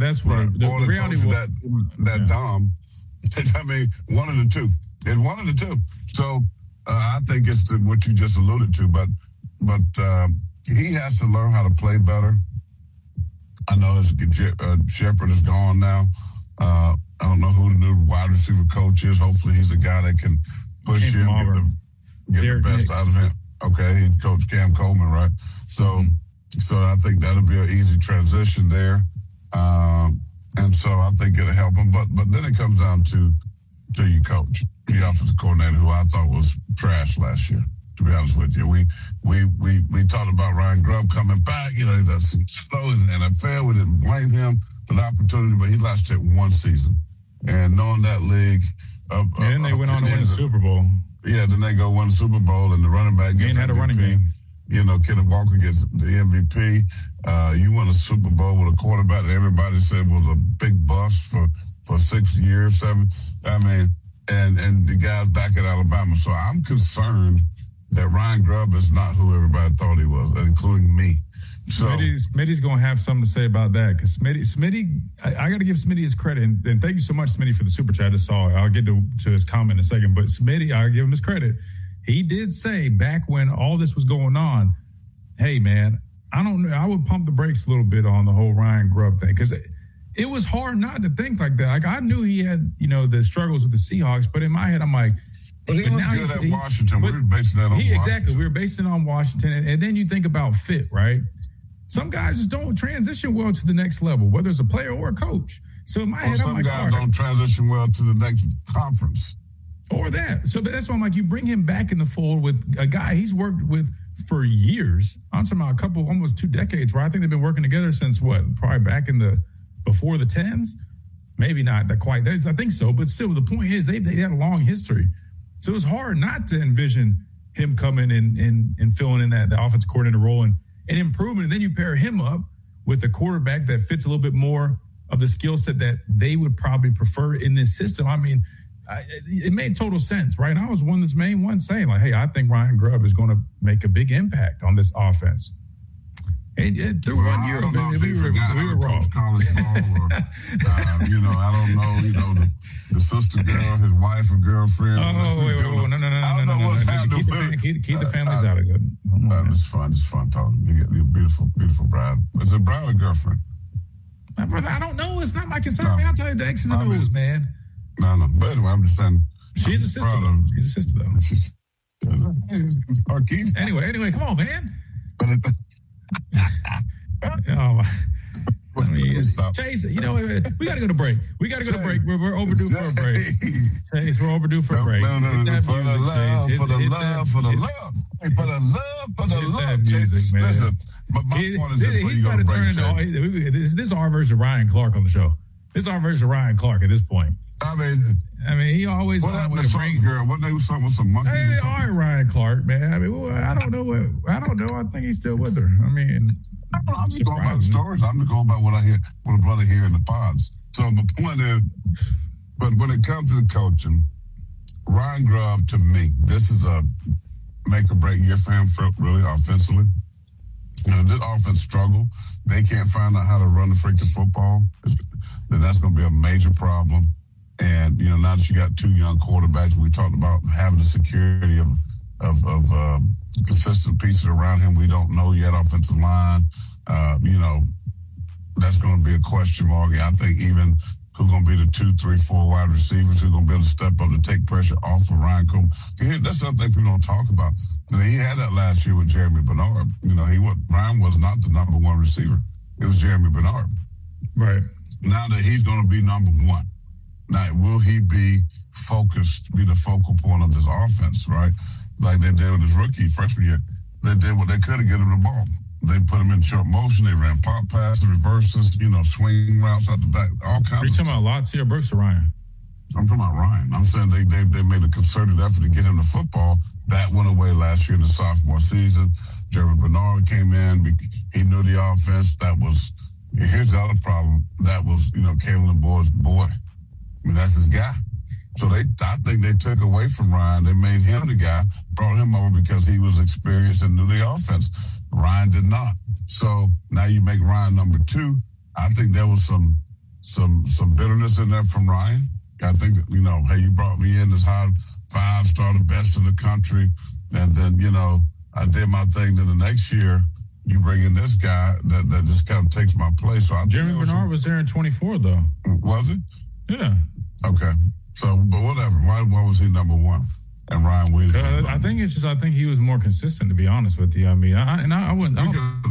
the reality was. That Dom. I mean, one of the two. It's one of the two. So I think it's what you just alluded to, but he has to learn how to play better. I know Shepard is gone now. I don't know who the new wide receiver coach is. Hopefully he's a guy that can push him, get the best out of him. Okay, he coached Cam Coleman, right? So I think that'll be an easy transition there. And so I think it'll help him. But then it comes down to your coach, the offensive coordinator, who I thought was trash last year. To be honest with you, we talked about Ryan Grubb coming back. You know, that's slow in the NFL. We didn't blame him for the opportunity, but he lasted 1 season. And knowing that league, and then they went on to win the Super Bowl. Yeah, then they go win the Super Bowl, and the running back gets had MVP. A running game. You know, Kenneth Walker gets the MVP. You won a Super Bowl with a quarterback that everybody said was a big bust for 6 years, 7. I mean, and the guys back at Alabama. So I'm concerned that Ryan Grubb is not who everybody thought he was, including me. So Smitty's going to have something to say about that because Smitty, I got to give Smitty his credit. And thank you so much, Smitty, for the super chat. I saw it. I'll get to his comment in a second. But Smitty, I'll give him his credit. He did say back when all this was going on, hey, man, I don't know. I would pump the brakes a little bit on the whole Ryan Grubb thing because it was hard not to think like that. Like I knew he had, the struggles with the Seahawks, but in my head, I'm like, but he was good at Washington. We were basing that on Washington. Exactly. We were basing it on Washington. And then you think about fit, right? Some guys just don't transition well to the next level, whether it's a player or a coach. So in my head, I'm like, some guys don't transition well to the next conference. Or that. So that's why I'm like, you bring him back in the fold with a guy he's worked with for years. I'm talking about almost 2 decades, where I think they've been working together since probably back in before the 10s? Maybe not that quite. I think so. But still, the point is they had a long history. So it was hard not to envision him coming and filling in the offensive coordinator role and improving. And then you pair him up with a quarterback that fits a little bit more of the skill set that they would probably prefer in this system. I mean, it made total sense, right? And I was one of the main ones saying, like, hey, I think Ryan Grubb is going to make a big impact on this offense. And through 1 year, we were wrong. College ball or, I don't know, the sister girl, his wife or girlfriend. Oh, wait, no. Keep the families out of it. It's fun talking. You get a beautiful, beautiful bride. Is it bride or girlfriend? My brother, I don't know. It's not my concern, man. I'll tell you the X's and O's, man. No. But anyway, I'm just saying. She's a sister, though. She's a sister, though. Anyway, come on, man. Chase, we got to go to break. We got to go to break. We're overdue for a break. Chase, we're overdue for a break. For the love. Hey, for the love, music, man. Listen, but my point is this: he's got to turn into this is our version of Ryan Clark on the show. This is our version of Ryan Clark at this point. I mean, he always what happened to Sauce Girl? What they was something with some monkeys? Hey, all right, Ryan Clark, man. I mean, I don't know. I think he's still with her. I mean, I'm just going by the stories. I'm just going by what I hear, what a brother hear in the pods. So the point is, but when it comes to the coaching, Ryan Grubb, to me, this is a make or break year for him, really, offensively. You know, this offense struggle. They can't find out how to run the freaking football. Then that's going to be a major problem. And, you know, now that you got two young quarterbacks, we talked about having the security of consistent pieces around him. We don't know yet, offensive line. You know, that's going to be a question mark. I think even who's going to be the 2, 3, 4 wide receivers who's going to be able to step up to take pressure off of Ryan Cook. That's the other thing people don't talk about. I mean, he had that last year with Jeremy Bernard. You know, Ryan was not the number one receiver. It was Jeremy Bernard. Right. Now that he's going to be number one. Now, will he be the focal point of this offense, right? Like they did with his rookie freshman year. They did what they could to get him the ball. They put him in short motion. They ran pop passes, reverses, you know, swing routes out the back, all kinds of stuff. Are you talking about Latia Brooks or Ryan? I'm talking about Ryan. I'm saying they made a concerted effort to get him the football. That went away last year in the sophomore season. Jeremy Bernard came in. He knew the offense. Here's the other problem. That was, you know, Kalen Boyd's boy. I mean, that's his guy. So I think they took away from Ryan. They made him the guy, brought him over because he was experienced and knew the offense. Ryan did not. So now you make Ryan number 2. I think there was some bitterness in there from Ryan. I think, you know, hey, you brought me in as high 5-star, the best in the country. And then, you know, I did my thing. Then the next year, you bring in this guy that just kind of takes my place. So Jeremy Bernard was there in 24, though. Was it? Yeah. Okay. So, but whatever. Why was he number 1? And Ryan Williams. I think he was more consistent, to be honest with you. I mean, I don't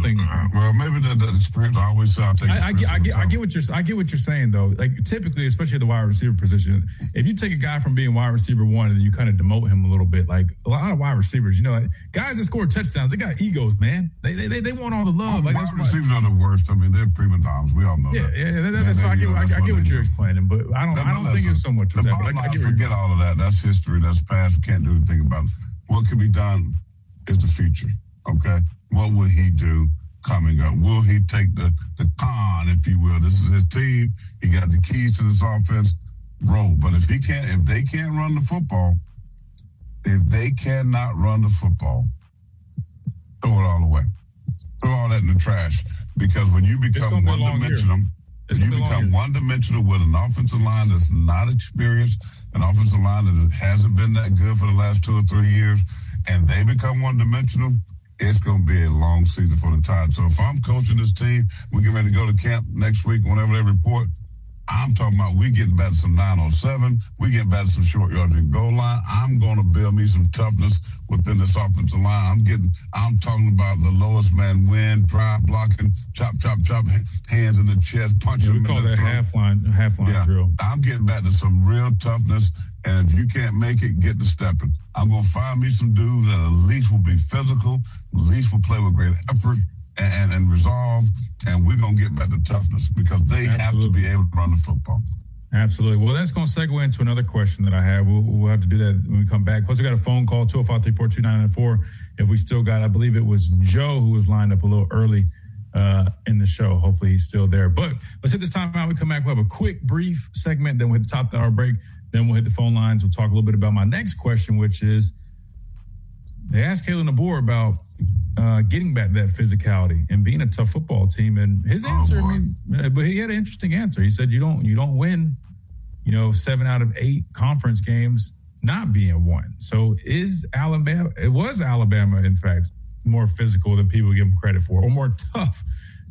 think. Well, maybe that experience. I always say I get what you're saying though. Like typically, especially at the wide receiver position, if you take a guy from being wide receiver 1 and you kind of demote him a little bit, like a lot of wide receivers, you know, like, guys that score touchdowns, they got egos, man. They want all the love. Like wide receivers are the worst. I mean, they're prima donnas. We all know that. Yeah. So I get what you're explaining, but I don't think it's so much. Forget all of that. That's history. That's past. Can't do anything about it. What can be done is the future. Okay, what will he do coming up? Will he take the con, if you will? This is his team. He got the keys to this offense. Roll. But if they can't run the football, if they cannot run the football, throw it all away. Throw all that in the trash. Because when you become one-dimensional, one-dimensional with an offensive line that's not experienced, an offensive line that hasn't been that good for the last 2 or 3 years, and they become one-dimensional, it's going to be a long season for the Tide. So if I'm coaching this team, we get ready to go to camp next week, whenever they report, I'm talking about we getting back to some 907. We getting back to some short yardage and goal line. I'm going to build me some toughness within this offensive line. I'm talking about the lowest man win, drive, blocking, chop, hands in the chest, punching them in the throat. We call that half line drill. I'm getting back to some real toughness. And if you can't make it, get to stepping. I'm going to find me some dudes that at least will be physical, at least will play with great effort and resolve, and we're going to get back to toughness because they have to be able to run the football. Absolutely. Well, that's going to segue into another question that I have. We'll have to do that when we come back. Plus, we got a phone call, 205-342-9994. If we still got, I believe it was Joe who was lined up a little early in the show. Hopefully he's still there. But let's hit this time out. We come back. We'll have a quick, brief segment. Then we'll hit the top of our break. Then we'll hit the phone lines. We'll talk a little bit about my next question, which is, they asked Kalen DeBoer about getting back that physicality and being a tough football team, and his answer, but he had an interesting answer. He said, "You don't win, 7 out of 8 conference games not being won." So is Alabama? It was Alabama, in fact, more physical than people give them credit for, or more tough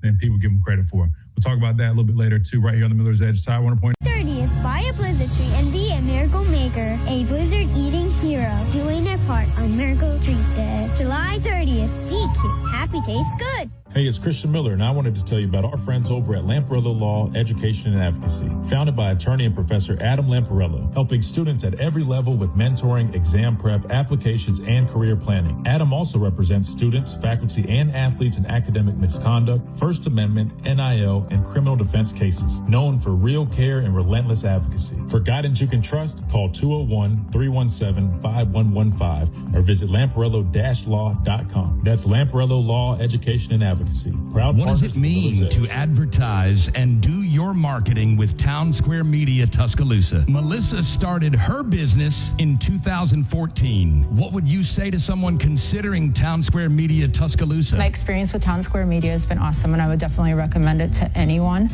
than people give them credit for. We'll talk about that a little bit later too, right here on the Miller's Edge. Tide 30th, buy a blizzard tree and be a miracle maker, a blizzard eating hero, doing their part on Miracle Treat Day. July 30th, DQ, happy tastes good. Hey, it's Christian Miller, and I wanted to tell you about our friends over at Lamparello Law, Education and Advocacy, founded by attorney and professor Adam Lamparello, helping students at every level with mentoring, exam prep, applications, and career planning. Adam also represents students, faculty, and athletes in academic misconduct, First Amendment, NIL, and criminal defense cases, known for real care and relentless advocacy. For guidance you can trust, call 201-317-5115 or visit lamparello-law.com. That's Lamparello Law, Education and Advocacy. Proud what does it mean to advertise and do your marketing with Town Square Media Tuscaloosa? Melissa started her business in 2014. What would you say to someone considering Town Square Media Tuscaloosa? My experience with Town Square Media has been awesome, and I would definitely recommend it to anyone.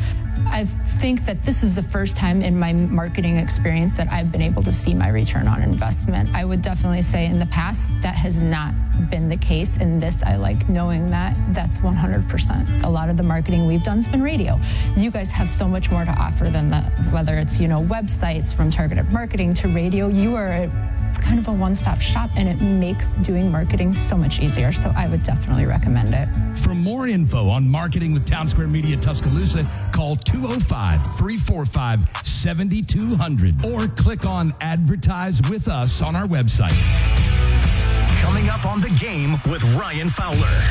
I think that this is the first time in my marketing experience that I've been able to see my return on investment. I would definitely say in the past that has not been the case. In this, I like knowing that that's 100%. A lot of the marketing we've done has been radio. You guys have so much more to offer than that, whether it's, websites, from targeted marketing to radio. You are kind of a one-stop shop, and it makes doing marketing so much easier. So I would definitely recommend it. For more info on marketing with Town Square Media Tuscaloosa, call 205-345-7200 or click on Advertise with Us on our website. Coming up on The Game with Ryan Fowler.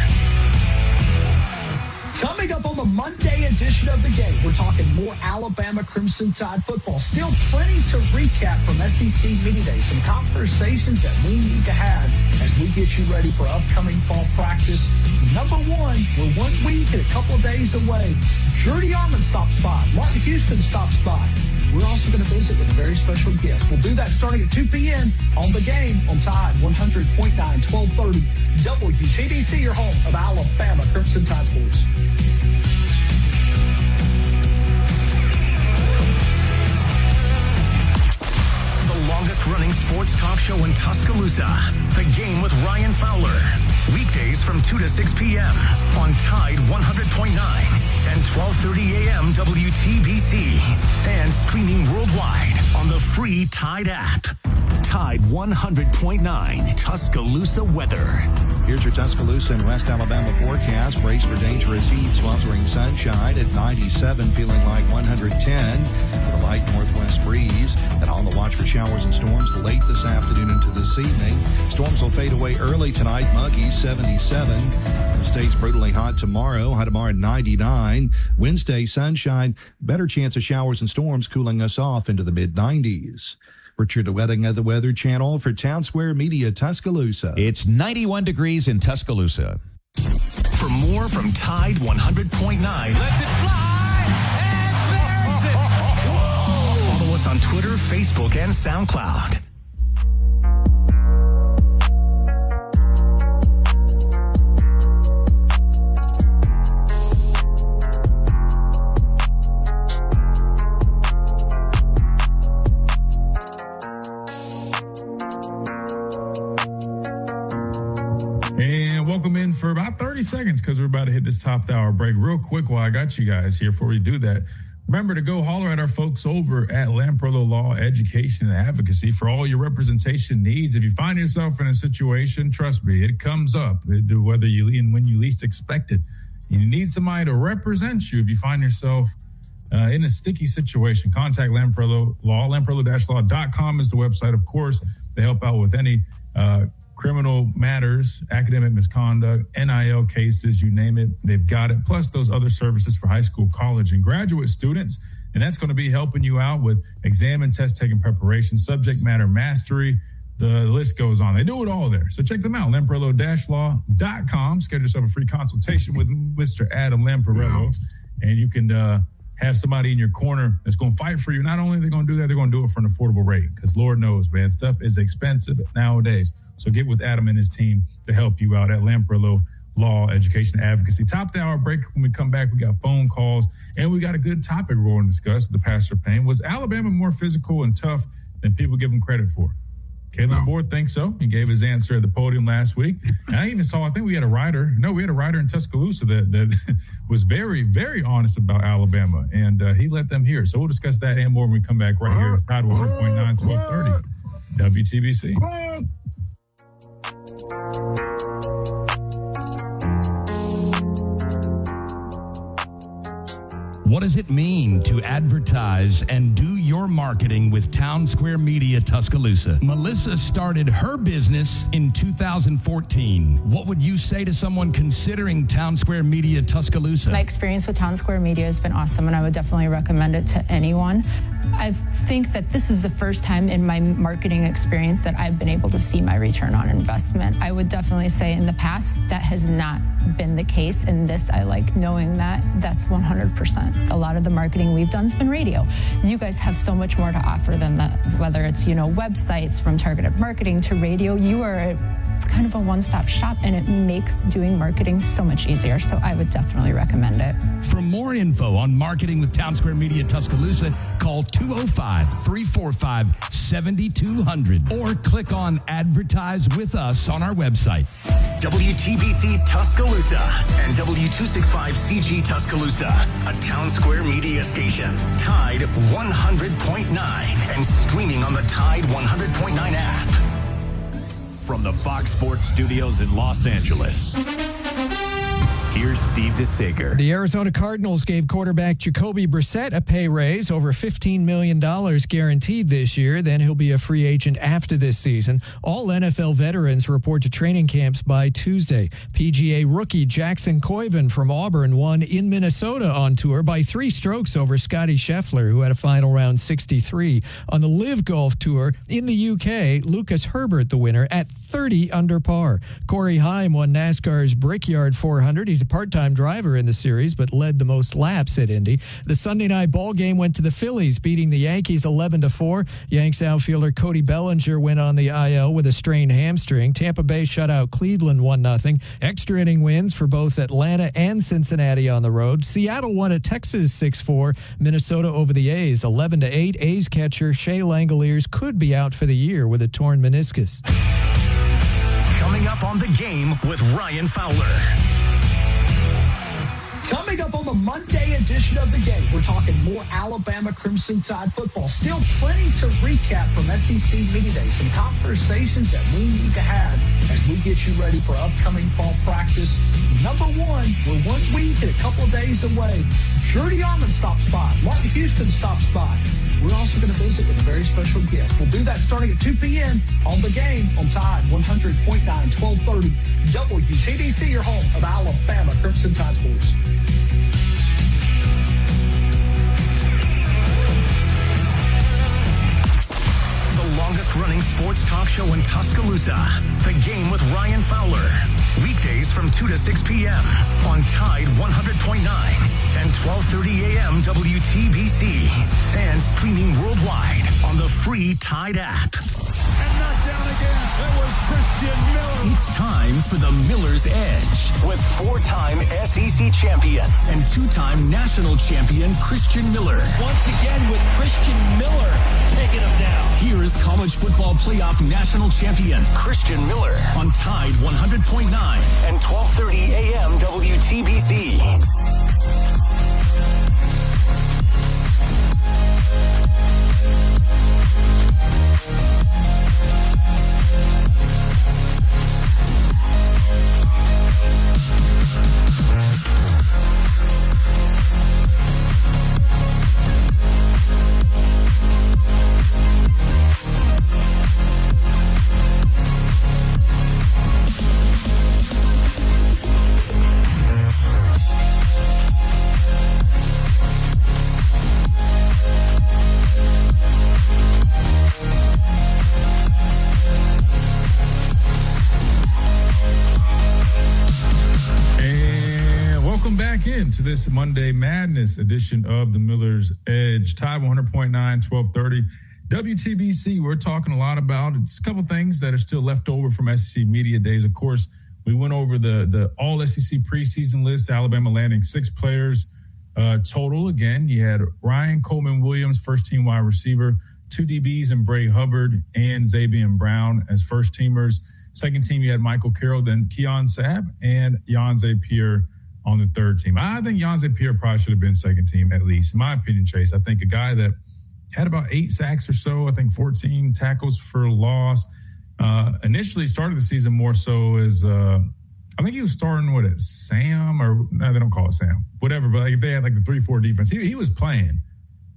Coming up on the Monday edition of The Game, we're talking more Alabama Crimson Tide football. Still plenty to recap from SEC Media Day. Some conversations that we need to have as we get you ready for upcoming fall practice. Number one, we're 1 week and a couple of days away. Jordy Armand stops by. Martin Houston stops by. We're also going to visit with a very special guest. We'll do that starting at 2 p.m. on The Game on Tide 100.9, 1230 WTBC, your home of Alabama Crimson Tide sports. The longest-running sports talk show in Tuscaloosa. The Game with Ryan Fowler. Weekdays from 2 to 6 p.m. on Tide 100.9 and 12:30 a.m. WTBC. And streaming worldwide on the free Tide app. Tide 100.9 Tuscaloosa weather. Here's your Tuscaloosa and West Alabama forecast. Brace for dangerous heat, sweltering sunshine at 97, feeling like 110 with a light northwest breeze. And on the watch for showers and storms late this afternoon into this evening. Storms will fade away early tonight, muggy 77. The state's brutally hot tomorrow, high tomorrow at 99. Wednesday, sunshine, better chance of showers and storms cooling us off into the mid-90s. Richard Wedding of the Weather Channel for Town Square Media Tuscaloosa. It's 91 degrees in Tuscaloosa. For more from Tide 100.9, Let's it fly, and there's it. Whoa. Follow us on Twitter, Facebook, and SoundCloud. And welcome in for about 30 seconds because we're about to hit this top of the hour break. Real quick while I got you guys here before we do that, remember to go holler at our folks over at Lamparello Law, Education and Advocacy for all your representation needs. If you find yourself in a situation, trust me, it comes up, whether you and when you least expect it. You need somebody to represent you if you find yourself in a sticky situation. Contact Lamparello Law. Lamparello-law.com is the website, of course. They help out with any criminal matters, academic misconduct, NIL cases, you name it, they've got it. Plus those other services for high school, college, and graduate students. And that's going to be helping you out with exam and test taking preparation, subject matter mastery. The list goes on. They do it all there. So check them out, Lamparello-law.com. Schedule yourself a free consultation with Mr. Adam Lamparello. And you can have somebody in your corner that's going to fight for you. Not only are they going to do that, they're going to do it for an affordable rate. Because Lord knows, man, stuff is expensive nowadays. So get with Adam and his team to help you out at Lamparello Law, Education, Advocacy. Top of the hour break. When we come back, we got phone calls, and we got a good topic we're going to discuss with the Pastor Payne. Was Alabama more physical and tough than people give them credit for? Caleb Board thinks so. He gave his answer at the podium last week. And I even saw, I think we had a writer in Tuscaloosa that was very, very honest about Alabama, and he let them hear. So we'll discuss that and more when we come back right here at Tide 100.9, 1230 WTBC. What does it mean to advertise and do your marketing with Town Square Media Tuscaloosa? Melissa started her business in 2014. What would you say to someone considering Town Square Media Tuscaloosa? My experience with Town Square Media has been awesome, and I would definitely recommend it to anyone. I think that this is the first time in my marketing experience that I've been able to see my return on investment. I would definitely say in the past that has not been the case. In this, I like knowing that that's 100%. A lot of the marketing we've done has been radio. You guys have so much more to offer than that, whether it's, websites from targeted marketing to radio. You are kind of a one-stop shop, and it makes doing marketing so much easier. So I would definitely recommend it. For more info on marketing with Town Square Media Tuscaloosa, call 205-345-7200 or click on Advertise with Us on our website. WTBC Tuscaloosa and W265CG Tuscaloosa, a Town Square Media station. Tide 100.9 and streaming on the Tide 100.9 app. From the Fox Sports Studios in Los Angeles, here's Steve DeSager. The Arizona Cardinals gave quarterback Jacoby Brissett a pay raise, over $15 million guaranteed this year. Then he'll be a free agent after this season. All NFL veterans report to training camps by Tuesday. PGA rookie Jackson Koiven from Auburn won in Minnesota on tour by 3 strokes over Scotty Scheffler, who had a final round 63. On the Live Golf Tour in the UK, Lucas Herbert the winner at 30 under par. Corey Haim won NASCAR's Brickyard 400. He's a part-time driver in the series, but led the most laps at Indy. The Sunday night ball game went to the Phillies, beating the Yankees 11-4. Yanks outfielder Cody Bellinger went on the IL with a strained hamstring. Tampa Bay shut out Cleveland 1-0. Extra inning wins for both Atlanta and Cincinnati on the road. Seattle won at Texas 6-4. Minnesota over the A's 11-8. A's catcher Shea Langoliers could be out for the year with a torn meniscus. Coming up on The Game with Ryan Fowler. Coming up on the Monday edition of The Game, we're talking more Alabama Crimson Tide football. Still plenty to recap from SEC Media Day. Some conversations that we need to have as we get you ready for upcoming fall practice. Number one, we're 1 week and a couple of days away. Jordy Armand stops by. Martin Houston stops by. We're also going to visit with a very special guest. We'll do that starting at 2 p.m. on The Game on Tide 100.9, 1230 WTBC, your home of Alabama Crimson Tide sports. The longest running sports talk show in Tuscaloosa. The Game with Ryan Fowler. Weekdays from 2 to 6 p.m. on Tide 100.9 and 1230 a.m. WTBC. And streaming worldwide on the free Tide app. And knocked down again. It was Christian Miller. It's time for the Miller's Edge with 4-time SEC champion and 2-time national champion Christian Miller. Once again with Christian Miller taking him down. Here's college football playoff national champion Christian Miller on Tide 100.9 and 1230 a.m. WTBC. To this Monday Madness edition of the Miller's Edge. Tide 100.9, 1230 WTBC. We're talking a lot about a couple things that are still left over from SEC Media Days. Of course, we went over the all SEC preseason list. Alabama landing 6 players total. Again, you had Ryan Coleman-Williams, first-team wide receiver, 2 DBs and Bray Hubbard and Xavier Brown as first-teamers. Second team, you had Michael Carroll, then Keon Sabb and Yanze Pierre on the third team. I think Yanze Pierre probably should have been second team at least. In my opinion, Chase, I think a guy that had about 8 sacks or so, I think 14 tackles for loss. Initially started the season more so as a I think he was starting at Sam, or no, they don't call it Sam, whatever. But like if they had like the 3-4 defense, he was playing,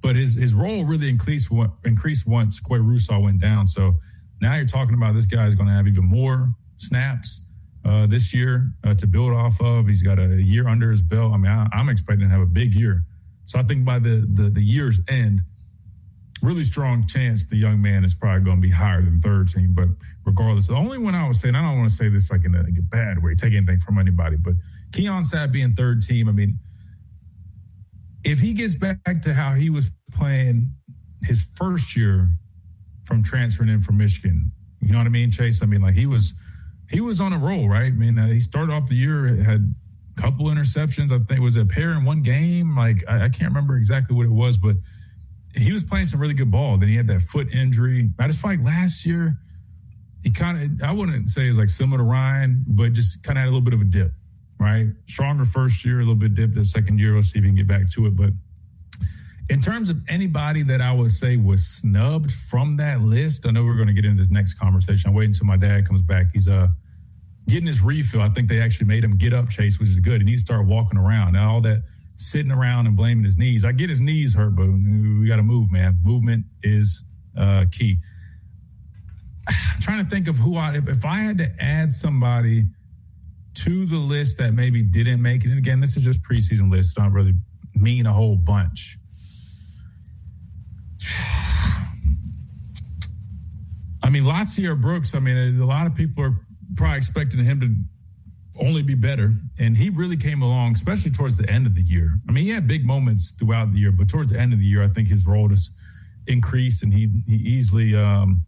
but his role really increased once Quay Russaw went down. So now you're talking about this guy is going to have even more snaps this year to build off of. He's got a year under his belt. I mean, I'm expecting to have a big year. So I think by the year's end, really strong chance the young man is probably going to be higher than third team. But regardless, the only one I would say, and I don't want to say this like in a bad way, take anything from anybody, but Keon Sapp being third team, I mean, if he gets back to how he was playing his first year from transferring in from Michigan, you know what I mean, Chase? I mean, like he was on a roll, right? I mean, he started off the year, had a couple interceptions. I think it was a pair in one game. Like I can't remember exactly what it was, but he was playing some really good ball. Then he had that foot injury. I just feel like last year, he kind of, I wouldn't say it's like similar to Ryan, but just kind of had a little bit of a dip, right? Stronger first year, a little bit dip the second year. We'll see if he can get back to it. But in terms of anybody that I would say was snubbed from that list, I know we're going to get into this next conversation. I'm waiting until my dad comes back. He's getting his refill. I think they actually made him get up, Chase, which is good. And he start walking around. Now all that sitting around and blaming his knees. I get his knees hurt, but we got to move, man. Movement is key. I'm trying to think of who if I had to add somebody to the list that maybe didn't make it. And again, this is just preseason list. Don't really mean a whole bunch. I mean, Latsier Brooks, I mean, a lot of people are probably expecting him to only be better, and he really came along, especially towards the end of the year. I mean, he had big moments throughout the year, but towards the end of the year, I think his role just increased, and he easily kind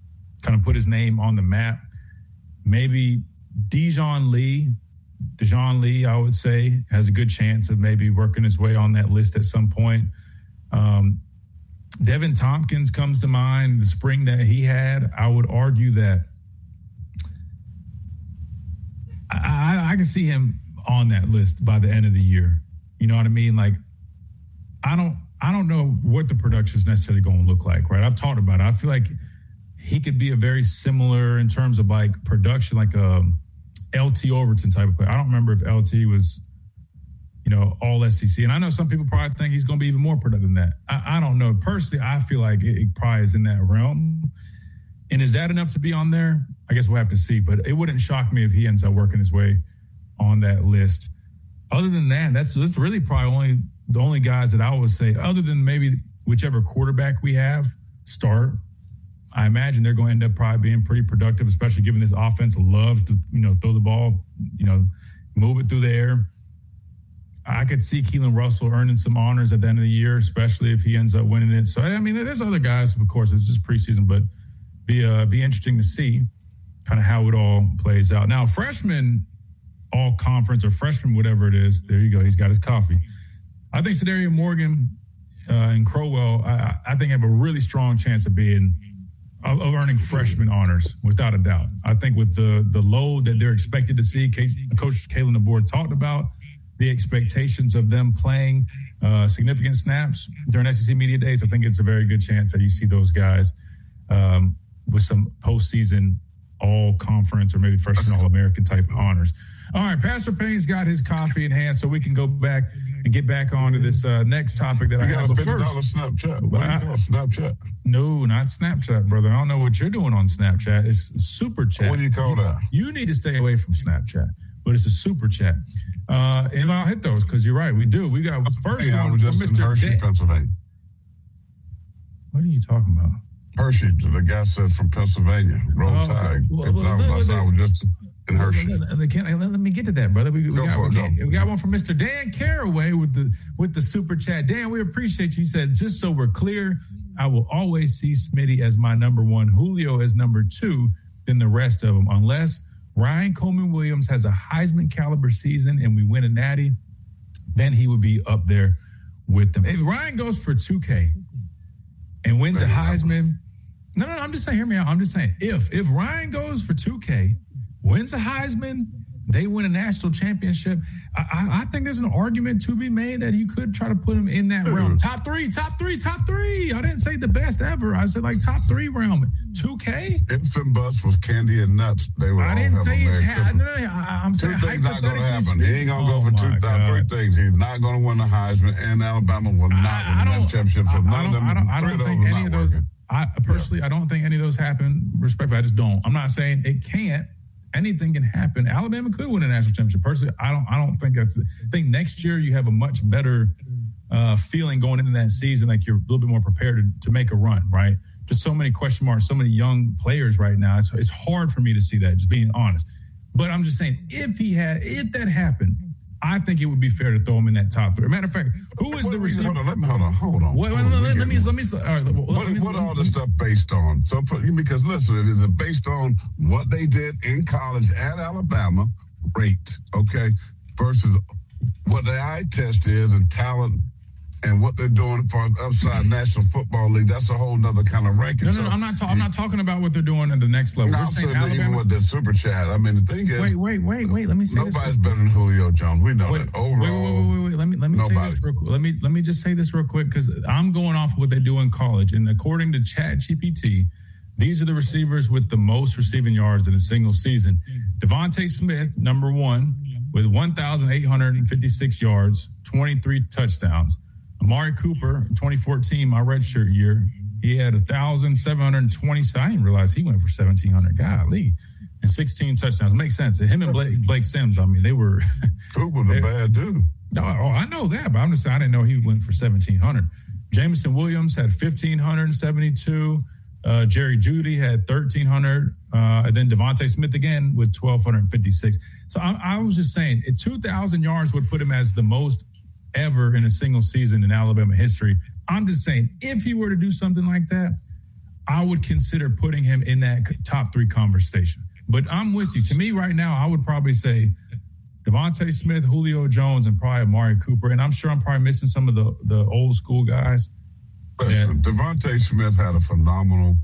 of put his name on the map. Maybe Dijon Lee, I would say, has a good chance of maybe working his way on that list at some point. Devin Tompkins comes to mind, the spring that he had. I would argue that I can see him on that list by the end of the year. You know what I mean? Like, I don't know what the production is necessarily going to look like, right? I've talked about it. I feel like he could be a very similar in terms of like production, like a LT Overton type of player. I don't remember if LT was, all SEC. And I know some people probably think he's going to be even more productive than that. I don't know. Personally, I feel like it probably is in that realm. And is that enough to be on there? I guess we'll have to see. But it wouldn't shock me if he ends up working his way on that list. Other than that, that's really probably the only guys that I would say, other than maybe whichever quarterback we have start. I imagine they're going to end up probably being pretty productive, especially given this offense loves to, throw the ball, move it through the air. I could see Keelan Russell earning some honors at the end of the year, especially if he ends up winning it. So, I mean, there's other guys, of course, it's just preseason, but be interesting to see kind of how it all plays out. Now, freshman all conference or freshman, whatever it is, there you go. He's got his coffee. I think Cedarian Morgan and Crowell, I think have a really strong chance of earning freshman honors, without a doubt. I think with the load that they're expected to see, Coach Kalen DeBoer talked about the expectations of them playing significant snaps during SEC Media Days. I think it's a very good chance that you see those guys with some postseason all-conference or maybe freshman All-American type honors. All right, Pastor Payne's got his coffee in hand, so we can go back and get back onto this next topic that I have. You got a $50 Snapchat. What do you call Snapchat? No, not Snapchat, brother. I don't know what you're doing on Snapchat. It's Super Chat. What do you call that? You need to stay away from Snapchat, but it's a Super Chat. And I'll hit those because you're right. We do. We got the first one from Mr. Hershey, Pennsylvania. What are you talking about? Hershey, the guy said from Pennsylvania. Roll Tide. I was just in Hershey. Let me get to that, brother. We got one from Mr. Dan Caraway with the Super Chat. Dan, we appreciate you. He said, just so we're clear, I will always see Smitty as my number one, Julio as number two, than the rest of them, unless Ryan Coleman Williams has a Heisman caliber season and we win a natty, then he would be up there with them. If Ryan goes for 2K and wins a Heisman, no, I'm just saying, hear me out. I'm just saying, if Ryan goes for 2K, wins a Heisman, they win a national championship, I think there's an argument to be made that you could try to put him in that realm. Top three. I didn't say the best ever. I said like top 3 realm. 2K? Ifs and buts was candy and nuts. They were. I didn't say it's I'm saying two things not going to happen. He ain't going to go for 2 top 3 things. He's not going to win the Heisman, and Alabama will not win the national championship. So none of them. I don't think any of those. I don't think any of those happen. Respectfully, I just don't. I'm not saying it can't. Anything can happen. Alabama could win a national championship. Personally, I don't think that's. I think next year you have a much better feeling going into that season, like you're a little bit more prepared to make a run, right? Just so many question marks, so many young players right now. It's hard for me to see that, just being honest. But I'm just saying, if that happened, I think it would be fair to throw him in that top 3. Matter of fact, who is the receiver? Hold on. What all this stuff based on? So, because listen, it is based on what they did in college at Alabama, great, okay, versus what the eye test is and talent and what they're doing for upside National Football League. That's a whole nother kind of ranking. No, I'm not talking about what they're doing at the next level. No, We're saying Alabama. Even with the super chat. I mean, the thing is, wait. Let me say nobody's better than Julio Jones. We know that. Overall, wait. Let me say this real quick. Let me just say this real quick because I'm going off of what they do in college, and according to ChatGPT, these are the receivers with the most receiving yards in a single season. Devontae Smith, number 1, with 1,856 yards, 23 touchdowns. Amari Cooper, 2014, my redshirt year, he had 1,720. I didn't realize he went for 1,700. Golly. And 16 touchdowns. Makes sense. Him and Blake Sims, I mean, they were. Cooper's a bad dude. No, I know that, but I'm just saying I didn't know he went for 1,700. Jameson Williams had 1,572. Jerry Jeudy had 1,300. And then Devontae Smith again with 1,256. So I was just saying, 2,000 yards would put him as the most ever in a single season in Alabama history. I'm just saying, if he were to do something like that, I would consider putting him in that top 3 conversation. But I'm with you. To me right now, I would probably say Devontae Smith, Julio Jones, and probably Amari Cooper. And I'm sure I'm probably missing some of the old school guys. Listen, Devontae Smith had a phenomenal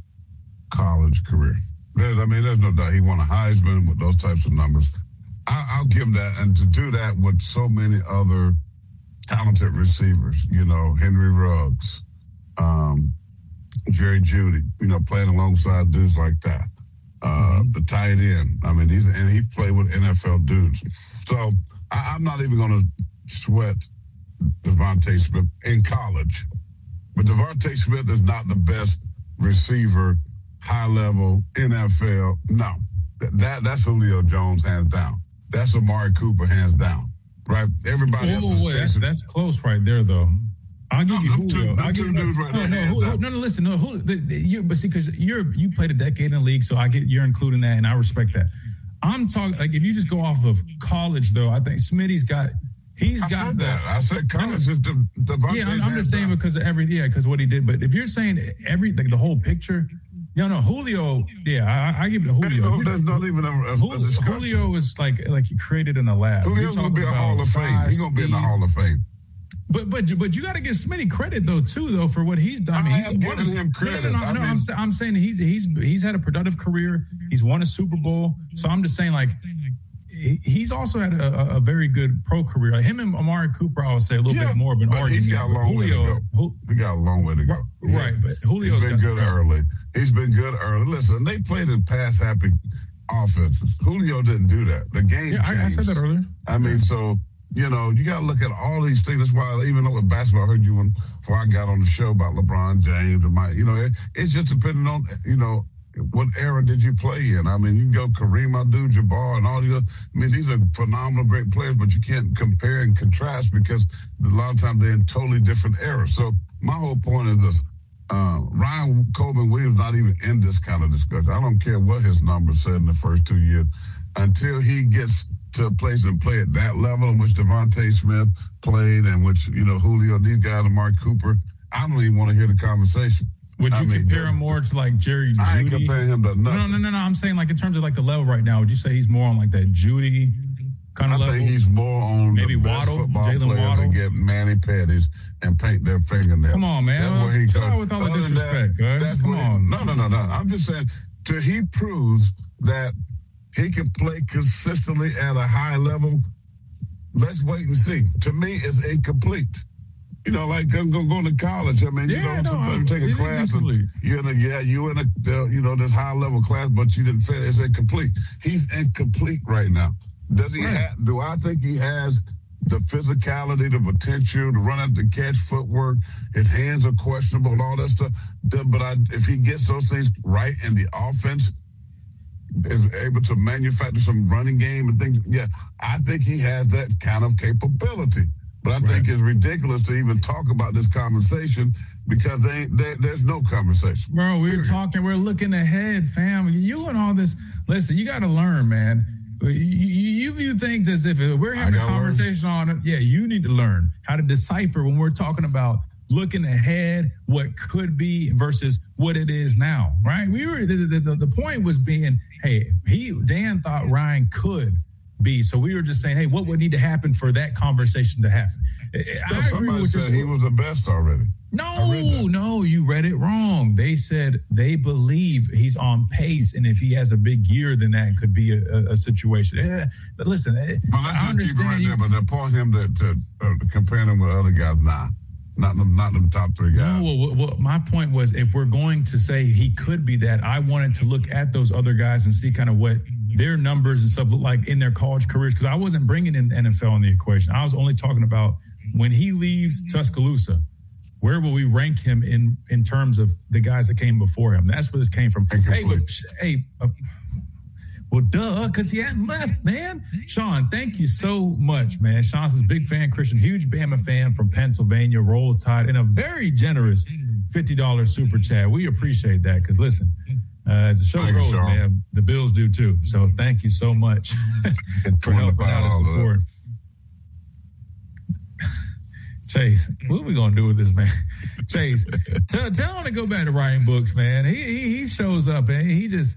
college career. There's no doubt he won a Heisman with those types of numbers. I'll give him that. And to do that with so many other talented receivers, Henry Ruggs, Jerry Jeudy, playing alongside dudes like that. The tight end. He played with NFL dudes. So I'm not even going to sweat Devontae Smith in college. But Devontae Smith is not the best receiver, high level, NFL. No. That's Julio Jones, hands down. That's Amari Cooper, hands down. Right, everybody else is chasing. That's close right there, though. I'll give you Julio. Two dudes right there. No, listen. No, but see, because you played a decade in the league, so I get you're including that, and I respect that. I'm talking like if you just go off of college, though, I think Smitty's got. He's got that. I said college is Devontae. Yeah, I'm just saying because of because of what he did. But if you're saying the whole picture. No, Julio. Yeah, I give it to Julio. There's not even a discussion. Julio is like he created in a lab. Julio's gonna be a Hall of Fame. He's gonna be in the Hall of Fame. But you got to give Smitty credit though for what he's done. I'm giving him credit. I'm saying he's had a productive career. He's won a Super Bowl. So I'm just saying he's also had a very good pro career. Like him and Amari Cooper, I would say a little bit more of an argument. He's got a long way to go. He got a long way to go. Right, but Julio's been good early. He's been good early. Listen, they played in pass-happy offenses. Julio didn't do that. The game changed. I said that earlier. So, you got to look at all these things. That's why, even though with basketball, I heard you before I got on the show about LeBron James and it's just depending on, what era did you play in? You can go Kareem Abdul-Jabbar and all these other. these are phenomenal, great players, but you can't compare and contrast because a lot of times they're in totally different eras. So my whole point is this. Ryan Coleman-Williams not even in this kind of discussion. I don't care what his numbers said in the first 2 years. Until he gets to a place and play at that level in which Devontae Smith played and which, Julio, these guys, Amari Cooper, I don't even want to hear the conversation. Would you compare him more to like Jerry Jeudy? I ain't comparing him to nothing. No. I'm saying in terms of the level right now, would you say he's more on that Jeudy kind of level? I think he's more on maybe the Waddle, best football Jalen players Waddle. that get Manny-Petties and paint their fingernails. Come on, man. That's where he goes. With all the disrespect, Come on. No. I'm just saying, till he proves that he can play consistently at a high level. Let's wait and see. To me, it's incomplete. You know, like going to college. I mean, sometimes you take a class and you're in a this high level class, but you didn't fit. It's incomplete. He's incomplete right now. Does he have? Do I think he has the physicality, the potential to run out the catch, footwork? His hands are questionable and all that stuff. But if he gets those things right in the offense, is able to manufacture some running game and things. Yeah, I think he has that kind of capability. But I think it's ridiculous to even talk about this conversation because there's no conversation. Bro, we're looking ahead, fam. You and all this. Listen, you got to learn, man. You view things as if we're having a conversation on it. Yeah, you need to learn how to decipher when we're talking about looking ahead, what could be versus what it is now, right? We were the point was being, hey, Dan thought Ryan could be, so we were just saying, hey, what would need to happen for that conversation to happen? Somebody said he was the best already. No, you read it wrong. They said they believe he's on pace, and if he has a big year, then that could be a situation. But listen, I understand you. But they point him to compare him with other guys now. Not the top three guys. No, well, my point was if we're going to say he could be that, I wanted to look at those other guys and see kind of what their numbers and stuff look like in their college careers, because I wasn't bringing in the NFL in the equation. I was only talking about when he leaves Tuscaloosa, where will we rank him in terms of the guys that came before him? That's where this came from. Well, duh, because he hadn't left, man. Sean, thank you so much, man. Sean's a big fan, Christian, huge Bama fan from Pennsylvania, Roll Tide, and a very generous $50 super chat. We appreciate that because, listen, as the show goes, man, the Bills do too. So thank you so much for helping out and support. Chase, what are we going to do with this, man? Chase, tell him to go back to writing books, man. He shows up, and he just,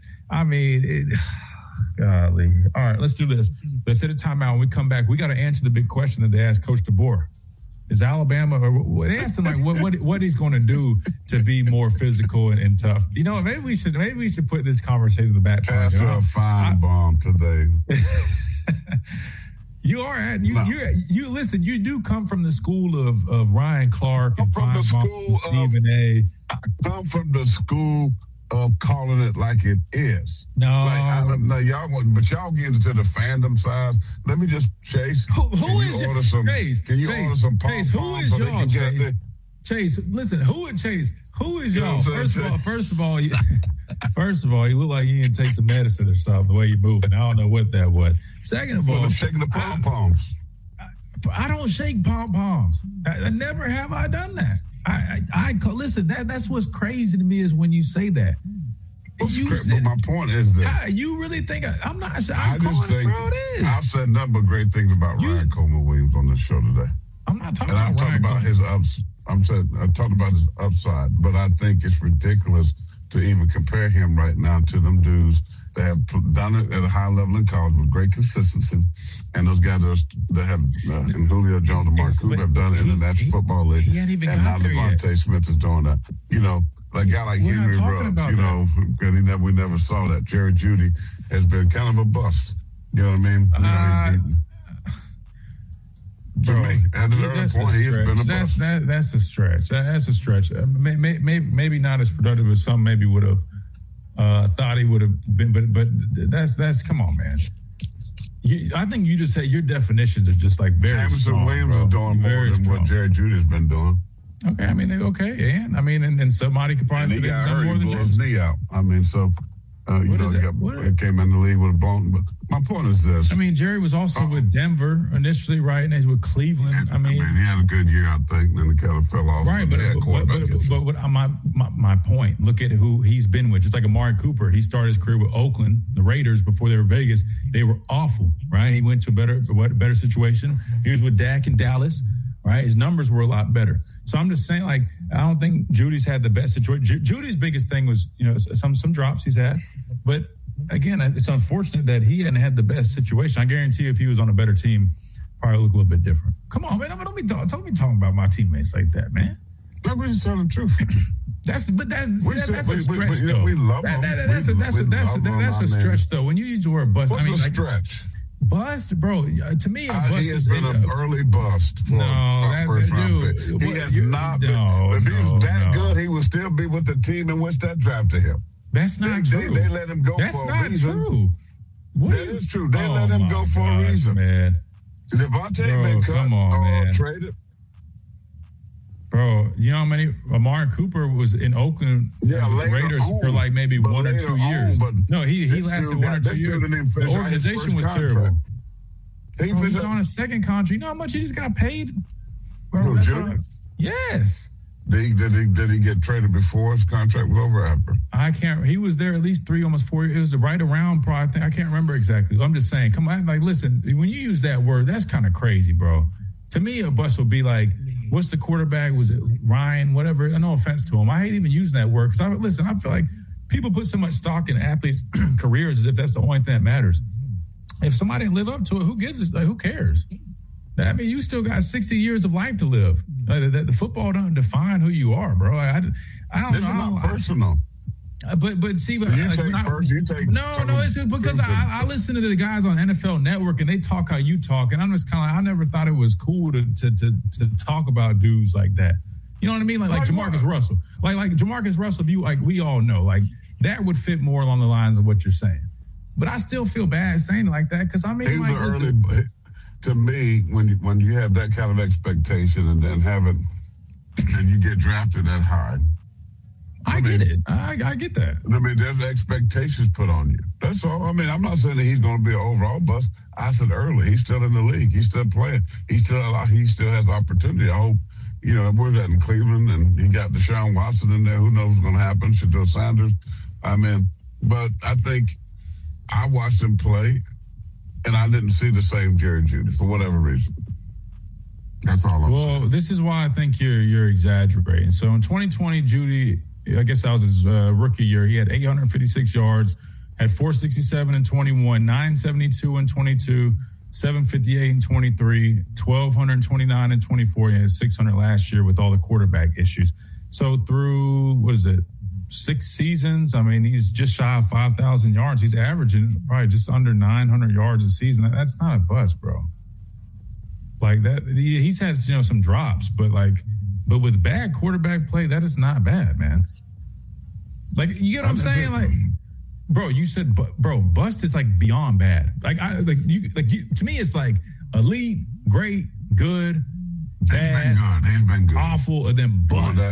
golly. All right, let's do this. Let's hit a timeout. When we come back, we got to answer the big question that they asked Coach DeBoer. Is Alabama, or they asked him like what he's going to do to be more physical and tough. You know, maybe we should put this conversation in the back. Pass a fine bomb today. You are you listen. You do come from the school of Ryan Clark and from the school of Stephen A. I come from the school of calling it like it is. No, y'all get into the fandom side. Let me just Chase. Who is order some? Chase, can you order some pom Chase, who is y'all? Chase, listen. Who is y'all? First of all, you look like you need to take some medicine or something. The way you're moving, I don't know what that was. Second of all, shaking the pom poms. I don't shake pom poms. I never have I done that. I listen. That's what's crazy to me is when you say that. But my point is that you really think I'm not. I'm calling it for how it is. I've said nothing but great things about Ryan Coleman Williams on this show today. I'm not talking about Ryan about his ups. I talked about his upside, but I think it's ridiculous to even compare him right now to them dudes that have done it at a high level in college with great consistency, and those guys that have and Julio Jones and Mark Cooper have done it in the National Football League, and now Devontae Smith is doing that. You know, a guy like Henry Ruggs, you know, because we never saw that. Jerry Jeudy has been kind of a bust. You know what I mean? To me, at a certain point, he's been a bust. That's a stretch. That's a stretch. Maybe not as productive as some maybe would have thought he would have been, but that's come on, man. I think you just said your definitions are just like very Jameson strong, Williams is doing more than what Jerry Jeudy's been doing. Okay, I mean, and somebody could probably say he got hurt, he blew his knee out. I mean, so. He came in the league with a bone. But my point is this. I mean, Jerry was also with Denver initially, right? And he's with Cleveland. I mean, he had a good year, I think. Then it kind of fell off. Right, but my point, look at who he's been with. Just like Amari Cooper, he started his career with Oakland, the Raiders, before they were Vegas. They were awful, right? He went to a better situation. He was with Dak in Dallas, right? His numbers were a lot better. So I'm just saying, like, I don't think Judy's had the best situation. Judy's biggest thing was, you know, some drops he's had. But, again, it's unfortunate that he hadn't had the best situation. I guarantee you if he was on a better team, probably look a little bit different. Come on, man. Don't be talking about my teammates like that, man. I'm just telling the truth. That's a stretch we, though. We love him. That's a stretch though. When you use the word bust, What's a stretch? Bust, bro. To me, a bust he has been an early bust for a first round pick. He has not been. If he was that good, he would still be with the team in which that drafted him. That's not true. They let him go That's for a not reason. True. That is true. They let him go for a reason. Man. Devontae been cut traded. Bro, you know how many? Amari Cooper was in Oakland Raiders for like maybe 1 or 2 years. No, he lasted 1 or 2 years. The organization was terrible. He's on a second contract. You know how much he just got paid? Bro, yes. Did he get traded before his contract was over? After? I can't. He was there at least 3, almost 4 years. It was right around. Probably, I can't remember exactly. I'm just saying. Come on, like listen. When you use that word, that's kind of crazy, bro. To me, a bust would be like, what's the quarterback? Was it Ryan? Whatever. No offense to him. I hate even using that word because I feel like people put so much stock in athletes' careers as if that's the only thing that matters. If somebody didn't live up to it, who gives? Like, who cares? I mean, you still got 60 years of life to live. The football doesn't define who you are, bro. I don't know. This is not personal. But see, so you take no, it's because I listen to the guys on NFL Network and they talk how you talk, and I'm just kind of like, I never thought it was cool to talk about dudes like that. You know what I mean? Like Jamarcus Russell, like Jamarcus Russell. We all know, like that would fit more along the lines of what you're saying. But I still feel bad saying it like that because I mean, he was like, to me, when you have that kind of expectation and then and you get drafted that high. I get it. I get that. I mean, there's expectations put on you. That's all. I mean, I'm not saying that he's going to be an overall bust. I said early, he's still in the league. He's still playing. He still has opportunity. I hope, we're that in Cleveland, and he got Deshaun Watson in there. Who knows what's going to happen? Shadow Sanders. I mean, but I think I watched him play, and I didn't see the same Jerry Jeudy for whatever reason. That's all I'm saying. Well, this is why I think you're exaggerating. So in 2020, Jeudy, I guess that was his rookie year. He had 856 yards, had 467 and 21, 972 and 22, 758 and 23, 1,229 and 24. He had 600 last year with all the quarterback issues. So through, 6 seasons, I mean, he's just shy of 5,000 yards. He's averaging probably just under 900 yards a season. That's not a bust, bro. Like that, he's had some drops, but with bad quarterback play, that is not bad, man. Like, you get what I'm saying? Like, bro, you said, bro, bust is like beyond bad. To me, it's like elite, great, good, bad, he's been good, awful, and then bust.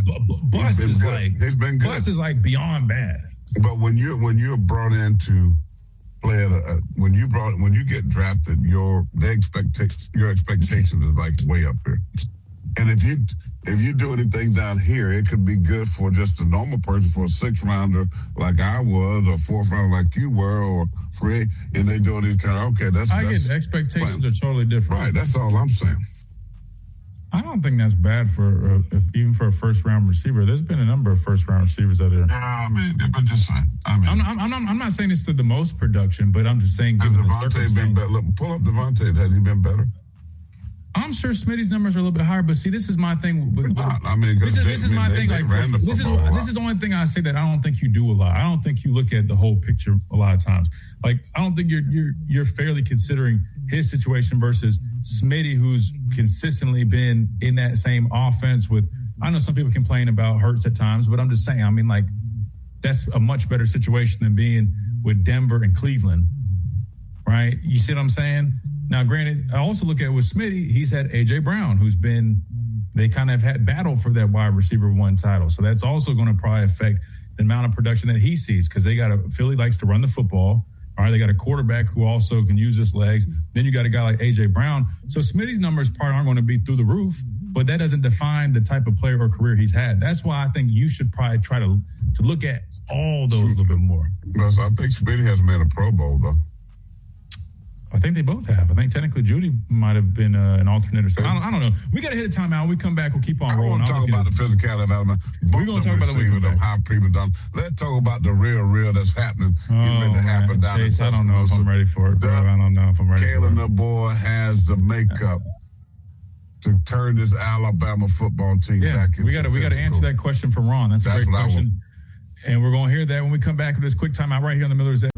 Bust is good. Like he's been good. Bust is like beyond bad. But when you're brought in to play when you get drafted, your expectation is like way up here. And if you do anything down here, it could be good for just a normal person, for a 6th rounder like I was, or 4th rounder like you were, or free, and they doing these kind of I get expectations are totally different. Right, that's all I'm saying. I don't think that's bad for even for a 1st-round receiver. There's been a number of 1st-round receivers out there. Yeah, I mean, but just saying. I mean, I'm not saying it's to the most production, but I'm just saying. Has Devontae been better? Look, pull up Devontae. Has he been better? I'm sure Smitty's numbers are a little bit higher, but see, this is my thing. This is my thing. This is the only thing I say that I don't think you do a lot. I don't think you look at the whole picture a lot of times. Like, I don't think you're fairly considering his situation versus Smitty, who's consistently been in that same offense with. I know some people complain about Hurts at times, but I'm just saying. I mean, like, that's a much better situation than being with Denver and Cleveland, right? You see what I'm saying? Now, granted, I also look at with Smitty, he's had A.J. Brown, they kind of had battle for that wide receiver 1 title. So that's also going to probably affect the amount of production that he sees because Philly likes to run the football. All right, they got a quarterback who also can use his legs. Then you got a guy like A.J. Brown. So Smitty's numbers probably aren't going to be through the roof, but that doesn't define the type of player or career he's had. That's why I think you should probably try to look at all those a little bit more. I think Smitty has made a Pro Bowl, though. I think they both have. I think technically Jeudy might have been an alternate or something. I don't know. We got to hit a timeout. When we come back, we'll keep on rolling. I want to talk about the physicality of Alabama. We're going to talk about the week of how people done. Let's talk about the real that's happening. Ready to happen down Chase, I don't know if I'm ready for it, bro. I don't know if I'm ready for it. Kalen, the boy, has the makeup to turn this Alabama football team back into we got to answer that question from Ron. That's a great question. And we're going to hear that when we come back with this quick timeout right here on the Miller's Edge.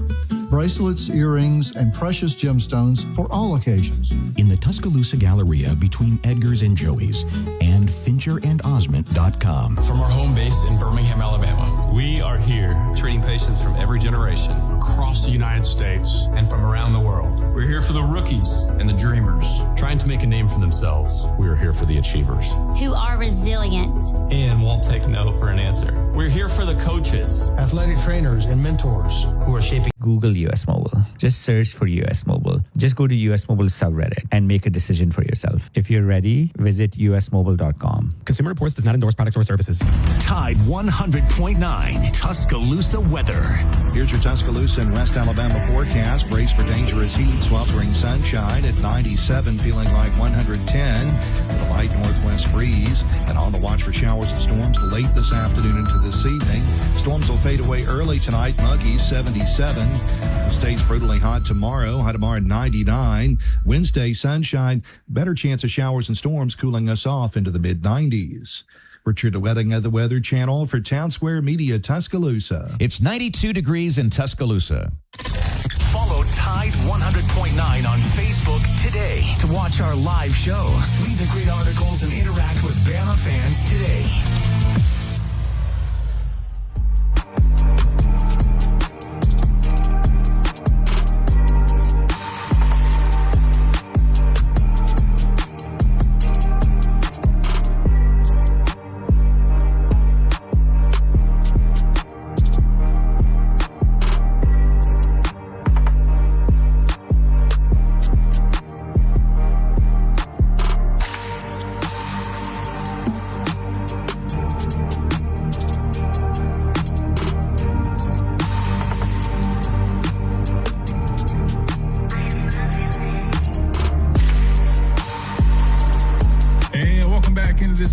Bracelets, earrings, and precious gemstones for all occasions. In the Tuscaloosa Galleria between Edgar's and Joey's and FincherandOsment.com. From our home base in Birmingham, Alabama, we are here treating patients from every generation across the United States and from around the world. We're here for the rookies and the dreamers, trying to make a name for themselves. We're here for the achievers who are resilient and won't take no for an answer. We're here for the coaches, athletic trainers, and mentors who are shaping. Google US Mobile. Just search for US Mobile. Just go to US Mobile subreddit and make a decision for yourself. If you're ready, visit usmobile.com. Consumer Reports does not endorse products or services. Tide 100.9 Tuscaloosa weather. Here's your Tuscaloosa and West Alabama forecast. Brace for dangerous heat, sweltering sunshine at 97, feeling like 110 with a light northwest breeze. And on the watch for showers and storms late this afternoon into this evening. Storms will fade away early tonight. Muggy 77. It stays brutally hot tomorrow. High tomorrow 99. Wednesday sunshine. Better chance of showers and storms cooling us off into the mid-90s. Richard Wedding of the Weather Channel for Town Square Media Tuscaloosa. It's 92 degrees in Tuscaloosa. Follow Tide 100.9 on Facebook today to watch our live shows, read the great articles, and interact with Bama fans today.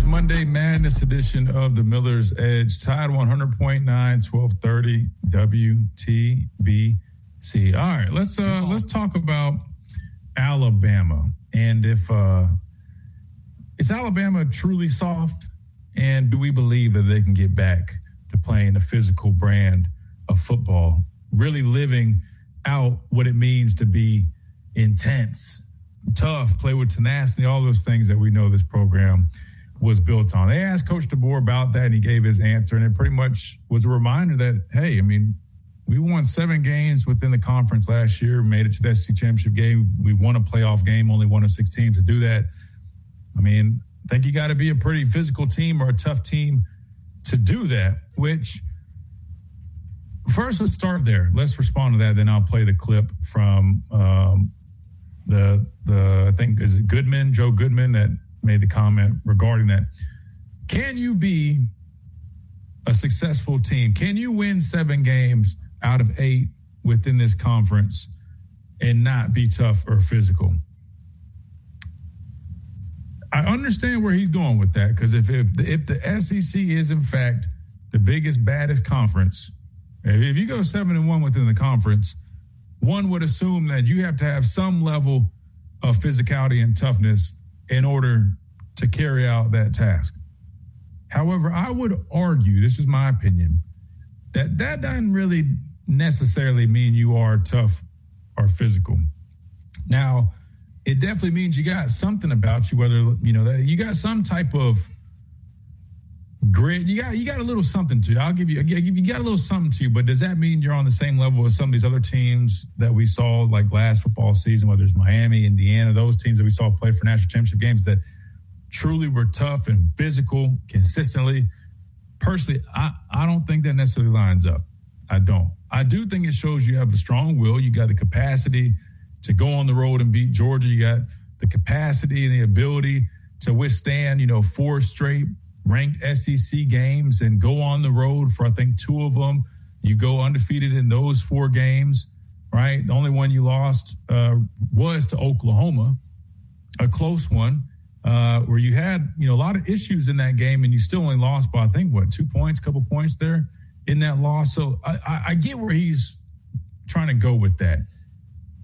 Monday Madness edition of the Miller's Edge. Tide 100.9, 1230 WTBC. All right, let's talk about Alabama. And if is Alabama truly soft? And do we believe that they can get back to playing a physical brand of football, really living out what it means to be intense, tough, play with tenacity, all those things that we know this program was built on? They asked Coach DeBoer about that, and he gave his answer, and it pretty much was a reminder that, hey, I mean, we won 7 games within the conference last year, made it to the SEC championship game. We won a playoff game, only one of 6 teams to do that. I mean, I think you got to be a pretty physical team or a tough team to do that, which first, let's start there. Let's respond to that. Then I'll play the clip from I think, is it Goodman, Joe Goodman, that made the comment regarding that. Can you be a successful team? Can you win 7 games out of 8 within this conference and not be tough or physical? I understand where he's going with that, because if the SEC is in fact the biggest, baddest conference, if you go 7-1 within the conference, one would assume that you have to have some level of physicality and toughness in order to carry out that task. However, I would argue, this is my opinion, that doesn't really necessarily mean you are tough or physical. Now, it definitely means you got something about you, whether, you know, you got some type of grit. You got a little something to you. You got a little something to you, but does that mean you're on the same level as some of these other teams that we saw like last football season, whether it's Miami, Indiana, those teams that we saw play for national championship games that truly were tough and physical consistently? Personally, I don't think that necessarily lines up. I don't. I do think it shows you have a strong will. You got the capacity to go on the road and beat Georgia. You got the capacity and the ability to withstand, 4 straight ranked SEC games and go on the road for, I think, 2 of them. You go undefeated in those 4 games, right? The only one you lost was to Oklahoma, a close one, where you had, a lot of issues in that game, and you still only lost by, I think, 2 points, couple points there in that loss. So I get where he's trying to go with that.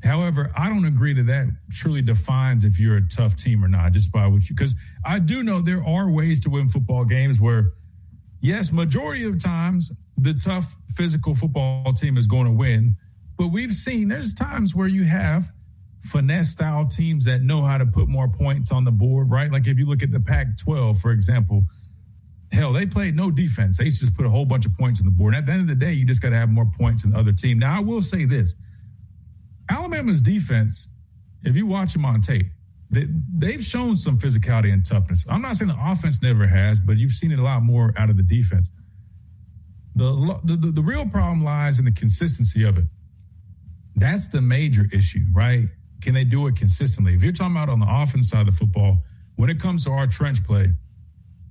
However, I don't agree that truly defines if you're a tough team or not, just by what you, because I do know there are ways to win football games where, yes, majority of times the tough physical football team is going to win. But we've seen there's times where you have finesse style teams that know how to put more points on the board, right? Like if you look at the Pac-12, for example, hell, they played no defense. They just put a whole bunch of points on the board. And at the end of the day, you just got to have more points than the other team. Now, I will say this. Alabama's defense, if you watch them on tape, they've shown some physicality and toughness. I'm not saying the offense never has, but you've seen it a lot more out of the defense. The real problem lies in the consistency of it. That's the major issue, right? Can they do it consistently? If you're talking about on the offense side of the football, when it comes to our trench play,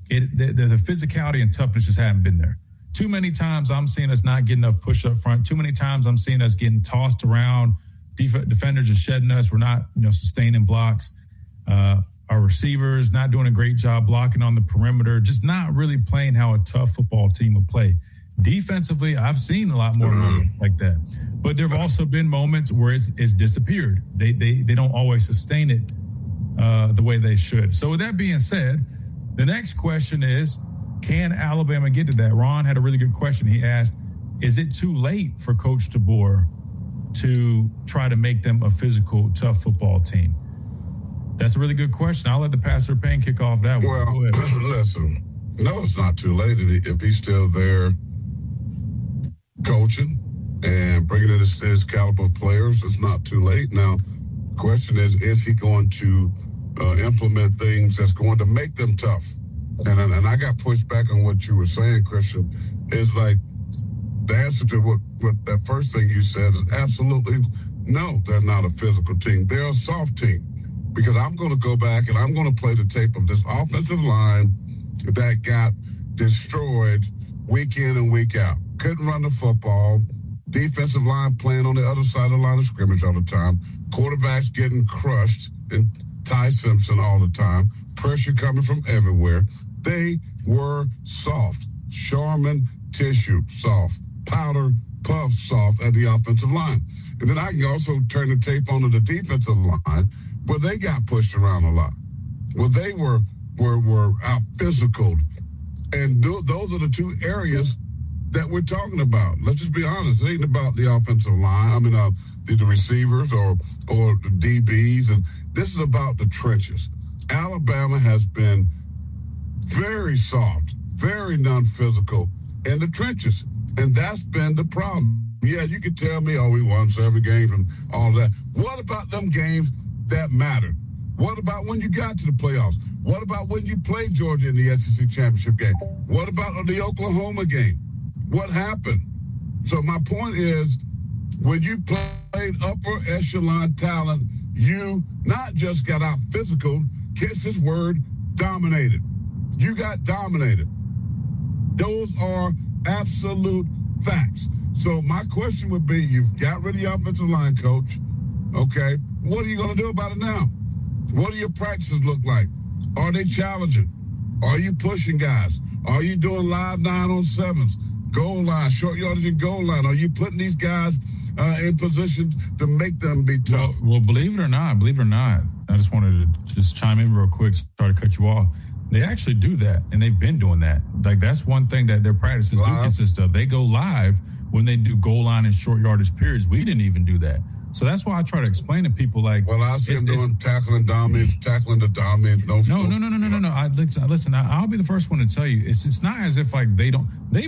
the physicality and toughness just haven't been there. Too many times I'm seeing us not getting enough push up front. Too many times I'm seeing us getting tossed around. Defenders are shedding us. We're not, sustaining blocks. Our receivers not doing a great job blocking on the perimeter. Just not really playing how a tough football team would play. Defensively, I've seen a lot more moments like that. But there have also been moments where it's disappeared. They don't always sustain it the way they should. So with that being said, the next question is, can Alabama get to that? Ron had a really good question. He asked, is it too late for Coach DeBoer to try to make them a physical, tough football team? That's a really good question. I'll let the Pastor Payne kick off that one. Well, listen, no, it's not too late if he's still there coaching and bringing in his caliber of players. It's not too late. Now, the question is he going to implement things that's going to make them tough? And I got pushed back on what you were saying, Christian. Is like the answer to what that first thing you said is absolutely no, they're not a physical team. They're a soft team. Because I'm going to go back and I'm going to play the tape of this offensive line that got destroyed week in and week out. Couldn't run the football. Defensive line playing on the other side of the line of scrimmage all the time. Quarterbacks getting crushed and Ty Simpson all the time. Pressure coming from everywhere. They were soft. Charmin tissue soft. Powder puff soft at the offensive line. And then I can also turn the tape onto the defensive line where they got pushed around a lot. Well, they were out physical. And those are the two areas that we're talking about. Let's just be honest. It ain't about the offensive line. I mean, the receivers or the DBs. And this is about the trenches. Alabama has been very soft, very non-physical in the trenches. And that's been the problem. Yeah, you could tell me, we won 7 games and all that. What about them games that mattered? What about when you got to the playoffs? What about when you played Georgia in the SEC championship game? What about the Oklahoma game? What happened? So my point is, when you played upper echelon talent, you not just got out physical, catch this word, dominated. You got dominated. Those are absolute facts. So my question would be, you've got rid of your offensive line coach. Okay, what are you going to do about it now? What do your practices look like? Are they challenging? Are you pushing guys? Are you doing live 9-on-7s? Goal line, short yardage and goal line. Are you putting these guys in position to make them be tough? Well, believe it or not, I just wanted to just chime in real quick, sorry to cut you off. They actually do that, and they've been doing that. Like, that's one thing that their practices do consist of. They go live when they do goal line and short yardage periods. We didn't even do that. So that's why I try to explain to people, like, well, I see them doing tackling the dominant. No. Listen. I'll be the first one to tell you, it's not as if like they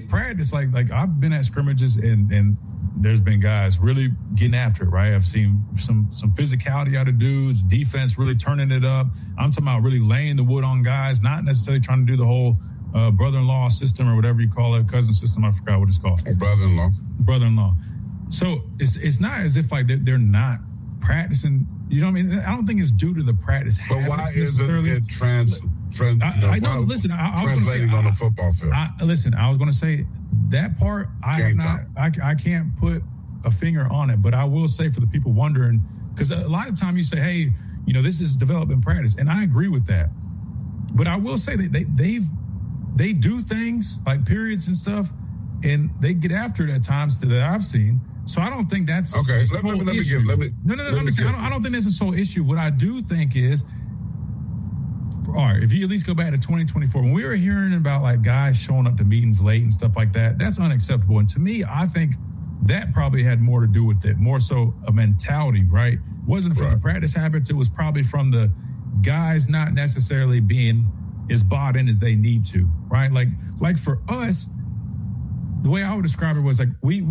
practice like I've been at scrimmages and there's been guys really getting after it, right? I've seen some physicality out of dudes, defense really turning it up. I'm talking about really laying the wood on guys, not necessarily trying to do the whole brother-in-law system or whatever you call it, cousin system. I forgot what it's called. Brother-in-law. So it's not as if like they're not practicing. You know what I mean? I don't think it's due to the practice. But why isn't it translating on the football field? I was going to say that part. I can't put a finger on it, but I will say for the people wondering, because a lot of time you say, hey, this is development practice, and I agree with that. But I will say that they do things like periods and stuff, and they get after it at times that I've seen. So I don't think that's okay. I don't think that's a sole issue. What I do think is, all right, if you at least go back to 2024, when we were hearing about like guys showing up to meetings late and stuff like that, that's unacceptable. And to me, I think that probably had more to do with it, more so a mentality, right? It wasn't from the practice habits. It was probably from the guys not necessarily being as bought in as they need to, right? Like for us, the way I would describe it was like we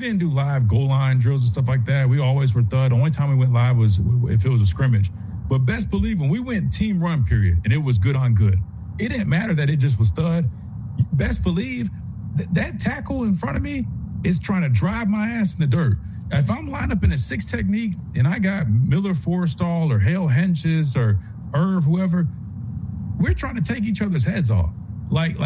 didn't do live goal line drills and stuff like that. We always were thud. The only time we went live was if it was a scrimmage. But best believe when we went team run period and it was good on good, it didn't matter that it just was thud. Best believe that tackle in front of me is trying to drive my ass in the dirt. If I'm lined up in a 6 technique and I got Miller Forrestall or Hale Henches or Irv, whoever, we're trying to take each other's heads off. Like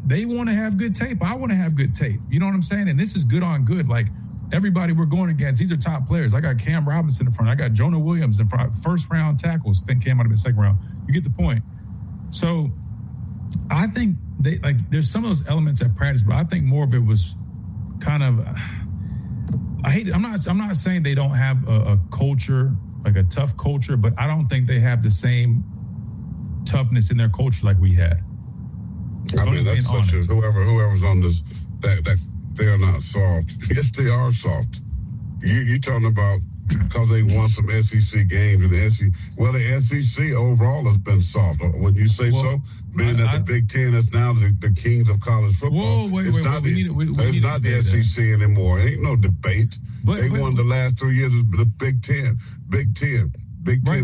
they want to have good tape. I want to have good tape. You know what I'm saying? And this is good on good. Like everybody we're going against, these are top players. I got Cam Robinson in front. I got Jonah Williams in front. First round tackles. I think Cam might have been second round. You get the point. So I think there's some of those elements at practice, but I think more of it was kind of, I hate it. I'm not saying they don't have a culture, like a tough culture, but I don't think they have the same toughness in their culture like we had. I mean, that's such a, whoever's on this, that they are not soft. Yes, they are soft. You talking about because they won some SEC games and the SEC. Well, the SEC overall has been soft. Would you say so? Being that the Big Ten is now the kings of college football. It's not the SEC anymore. It ain't no debate. They won the last 3 years of the Big Ten. Big Ten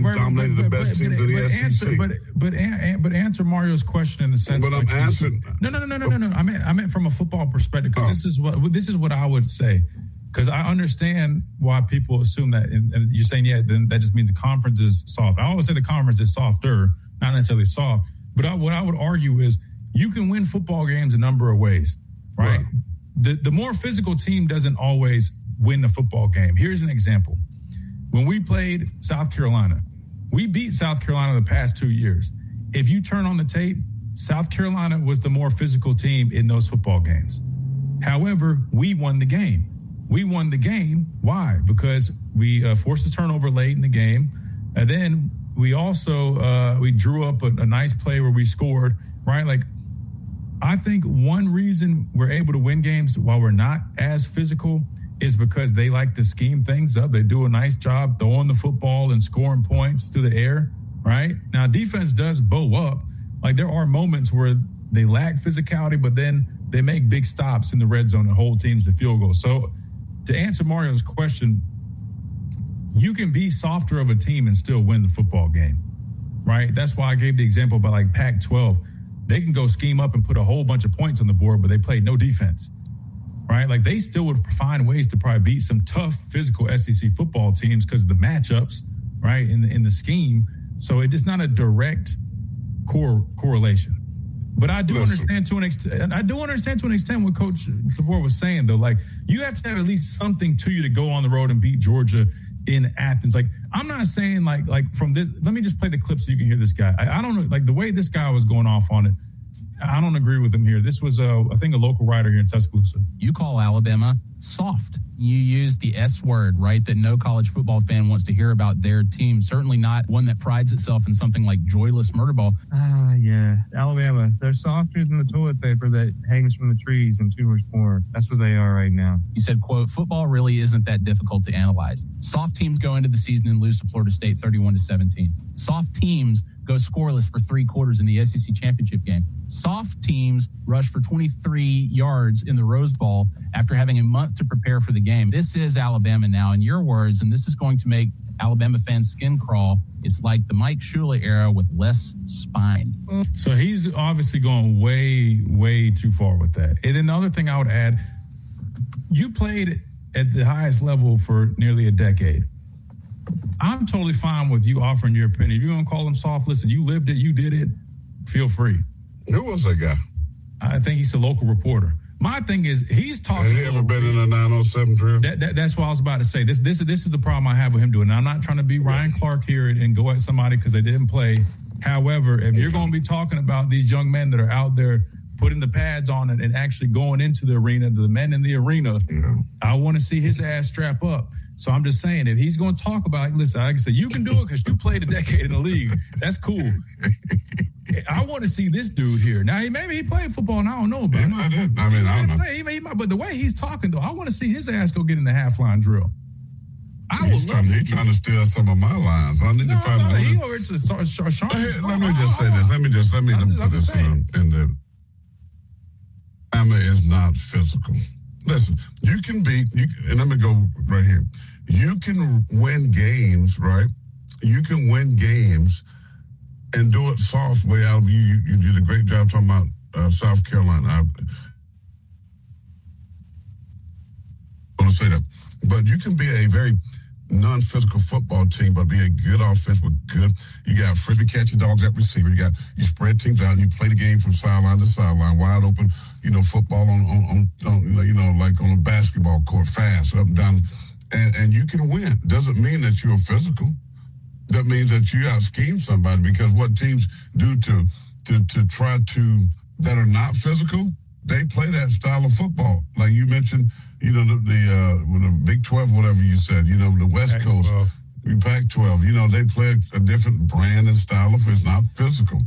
dominated the best teams in the SEC. But answer Mario's question in the sense. But I'm answering. No. I meant from a football perspective because this is what I would say. Because I understand why people assume that, and you're saying, then that just means the conference is soft. I always say the conference is softer, not necessarily soft. But what I would argue is you can win football games a number of ways, right? The more physical team doesn't always win the football game. Here's an example. When we played South Carolina, we beat South Carolina the past 2 years. If you turn on the tape, South Carolina was the more physical team in those football games. However, we won the game. We won the game. Why? Because we forced a turnover late in the game. And then we also we drew up a nice play where we scored, right? Like, I think one reason we're able to win games while we're not as physical is because they like to scheme things up. They do a nice job throwing the football and scoring points through the air, right? Now, defense does bow up. Like, there are moments where they lack physicality, but then they make big stops in the red zone and hold teams to field goals. So, to answer Mario's question, you can be softer of a team and still win the football game, right? That's why I gave the example about like Pac-12. They can go scheme up and put a whole bunch of points on the board, but they played no defense, right? Like they still would find ways to probably beat some tough physical SEC football teams because of the matchups, right, in the scheme. So it's not a direct correlation. But I do understand to an extent. I do understand to an extent what Coach DeBoer was saying, though. Like, you have to have at least something to you to go on the road and beat Georgia in Athens. Like, I'm not saying like from this. Let me just play the clip so you can hear this guy. I don't know, like the way this guy was going off on it. I don't agree with him here. This was, I think, a local writer here in Tuscaloosa. You call Alabama soft. You use the S word, right, that no college football fan wants to hear about their team. Certainly not one that prides itself in something like joyless murder ball. Yeah. Alabama, they're softer than the toilet paper that hangs from the trees and too much more. That's what they are right now. You said, quote, football really isn't that difficult to analyze. Soft teams go into the season and lose to Florida State 31-17. Soft teams go scoreless for 3 quarters in the SEC championship game. Soft teams rush for 23 yards in the Rose Bowl after having a month to prepare for the game. This is Alabama now, in your words, and this is going to make Alabama fans' skin crawl. It's like the Mike Shula era with less spine. So he's obviously going way, way too far with that. And then the other thing I would add, you played at the highest level for nearly a decade. I'm totally fine with you offering your opinion. If you're going to call him soft, listen, you lived it, you did it, feel free. Who was that guy? I think he's a local reporter. My thing is, he's talking. Has he ever been in a 907 drill? That's what I was about to say. This is the problem I have with him doing. Now, I'm not trying to be Ryan Clark here and go at somebody because they didn't play. However, if you're going to be talking about these young men that are out there putting the pads on and actually going into the arena, the men in the arena, I want to see his ass strap up. So I'm just saying, if he's going to talk about, listen, like I said, you can do it because you played a decade in the league. That's cool. I want to see this dude here. Now, maybe he played football and I don't know about it. I don't know. He might, but the way he's talking, though, I want to see his ass go get in the half-line drill. He's trying to steal some of my lines. I need to find out. He over to Sean. Let me just say this. Let me put this in there. Alabama is not physical. Listen, you can beat, and let me go right here. You can win games, right? You can win games and do it soft way out. You did a great job talking about South Carolina. I'm going to say that. But you can be a very non-physical football team, but be a good offense with good. You got frisbee catching dogs at receiver. You spread teams out and you play the game from sideline to sideline, wide open. Football on like on a basketball court, fast up and down, and you can win. Doesn't mean that you're physical. That means that you out scheme somebody, because what teams do to try to that are not physical, they play that style of football. Like you mentioned, the Big 12, whatever you said, the West Coast, Pac-12, they play a different brand and style of it's not physical.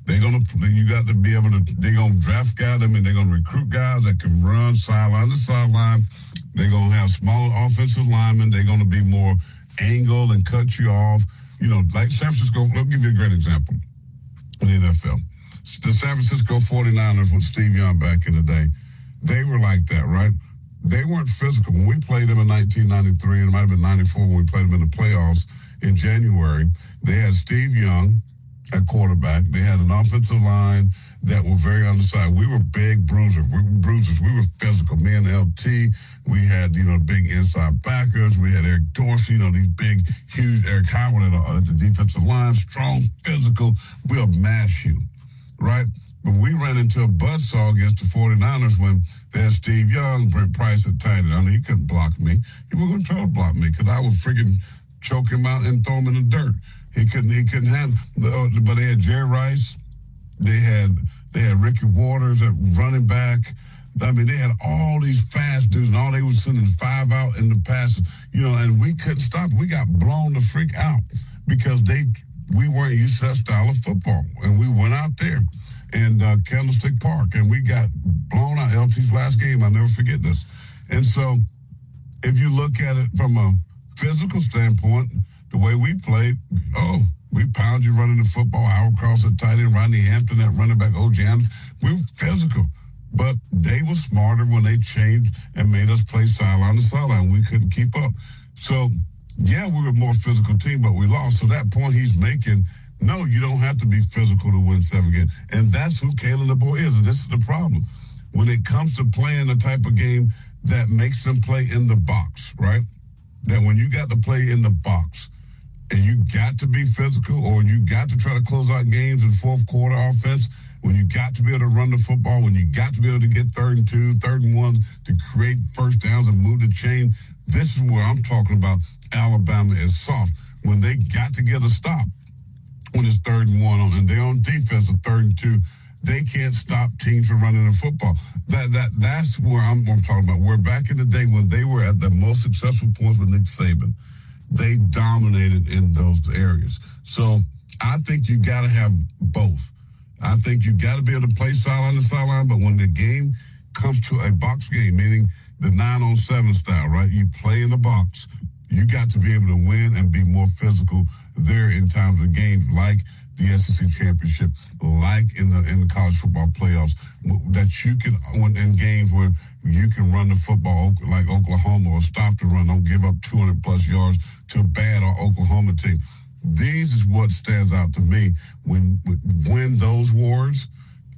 You got to be able to, they're going to draft guys. I mean, they're going to recruit guys that can run sideline to sideline. They're going to have smaller offensive linemen. They're going to be more angled and cut you off. Like San Francisco, I'll give you a great example in the NFL. The San Francisco 49ers with Steve Young back in the day, they were like that, right? They weren't physical. When we played them in 1993, and it might have been 94 when we played them in the playoffs in January, they had Steve Young at quarterback. They had an offensive line that were very undersized. We were big bruisers. We were physical. Me and LT, we had, big inside backers. We had Eric Dorsey, these big, huge Eric Howard at the defensive line, strong, physical. We'll mash you, right? But we ran into a buzzsaw against the 49ers when they had Steve Young, Brent Price at tight end. He couldn't block me. He was going to try to block me because I would freaking choke him out and throw him in the dirt. He couldn't have, but they had Jerry Rice. They had Ricky Waters at running back. I mean, they had all these fast dudes, and all they were sending 5 out in the passes, and we couldn't stop. We got blown the freak out because we weren't used to that style of football. And we went out there in Candlestick Park, and we got blown out. LT's last game, I'll never forget this. And so if you look at it from a physical standpoint, the way we played, we pound you running the football, Howard Cross at tight end, Rodney Hampton at running back, O.J. Anderson. We were physical, but they were smarter when they changed and made us play sideline to sideline. We couldn't keep up. So, yeah, we were a more physical team, but we lost. So that point he's making, no, you don't have to be physical to win 7 games. And that's who Kalen DeBoer is, and this is the problem. When it comes to playing the type of game that makes them play in the box, right? That when you got to play in the box, and you got to be physical, or you got to try to close out games in fourth quarter offense, when you got to be able to run the football, when you got to be able to get 3rd and 2, 3rd and 1 to create first downs and move the chain. This is where I'm talking about Alabama is soft. When they got to get a stop, when it's 3rd and 1 and they're on defense at 3rd and 2, they can't stop teams from running the football. That's where I'm talking about. Where back in the day when they were at the most successful points with Nick Saban, they dominated in those areas. So I think you got to have both. I think you got to be able to play sideline to sideline, but when the game comes to a box game, meaning the 9-on-7 style, right? You play in the box. You got to be able to win and be more physical there in times of games like the SEC championship, like in the college football playoffs, that you can, in games where you can run the football like Oklahoma or stop the run, don't give up 200-plus yards to a bad Oklahoma team. These is what stands out to me when win those wars,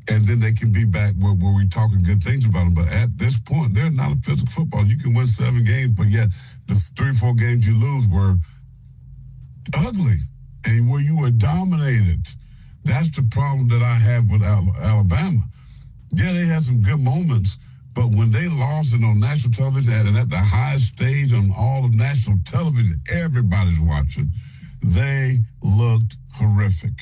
and then they can be back where we're talking good things about them. But at this point, they're not a physical football. You can win 7 games, but yet the 3 or 4 games you lose were ugly and where you were dominated. That's the problem that I have with Alabama. Yeah, they had some good moments, but when they lost it on national television and at the highest stage on all of national television, everybody's watching, they looked horrific.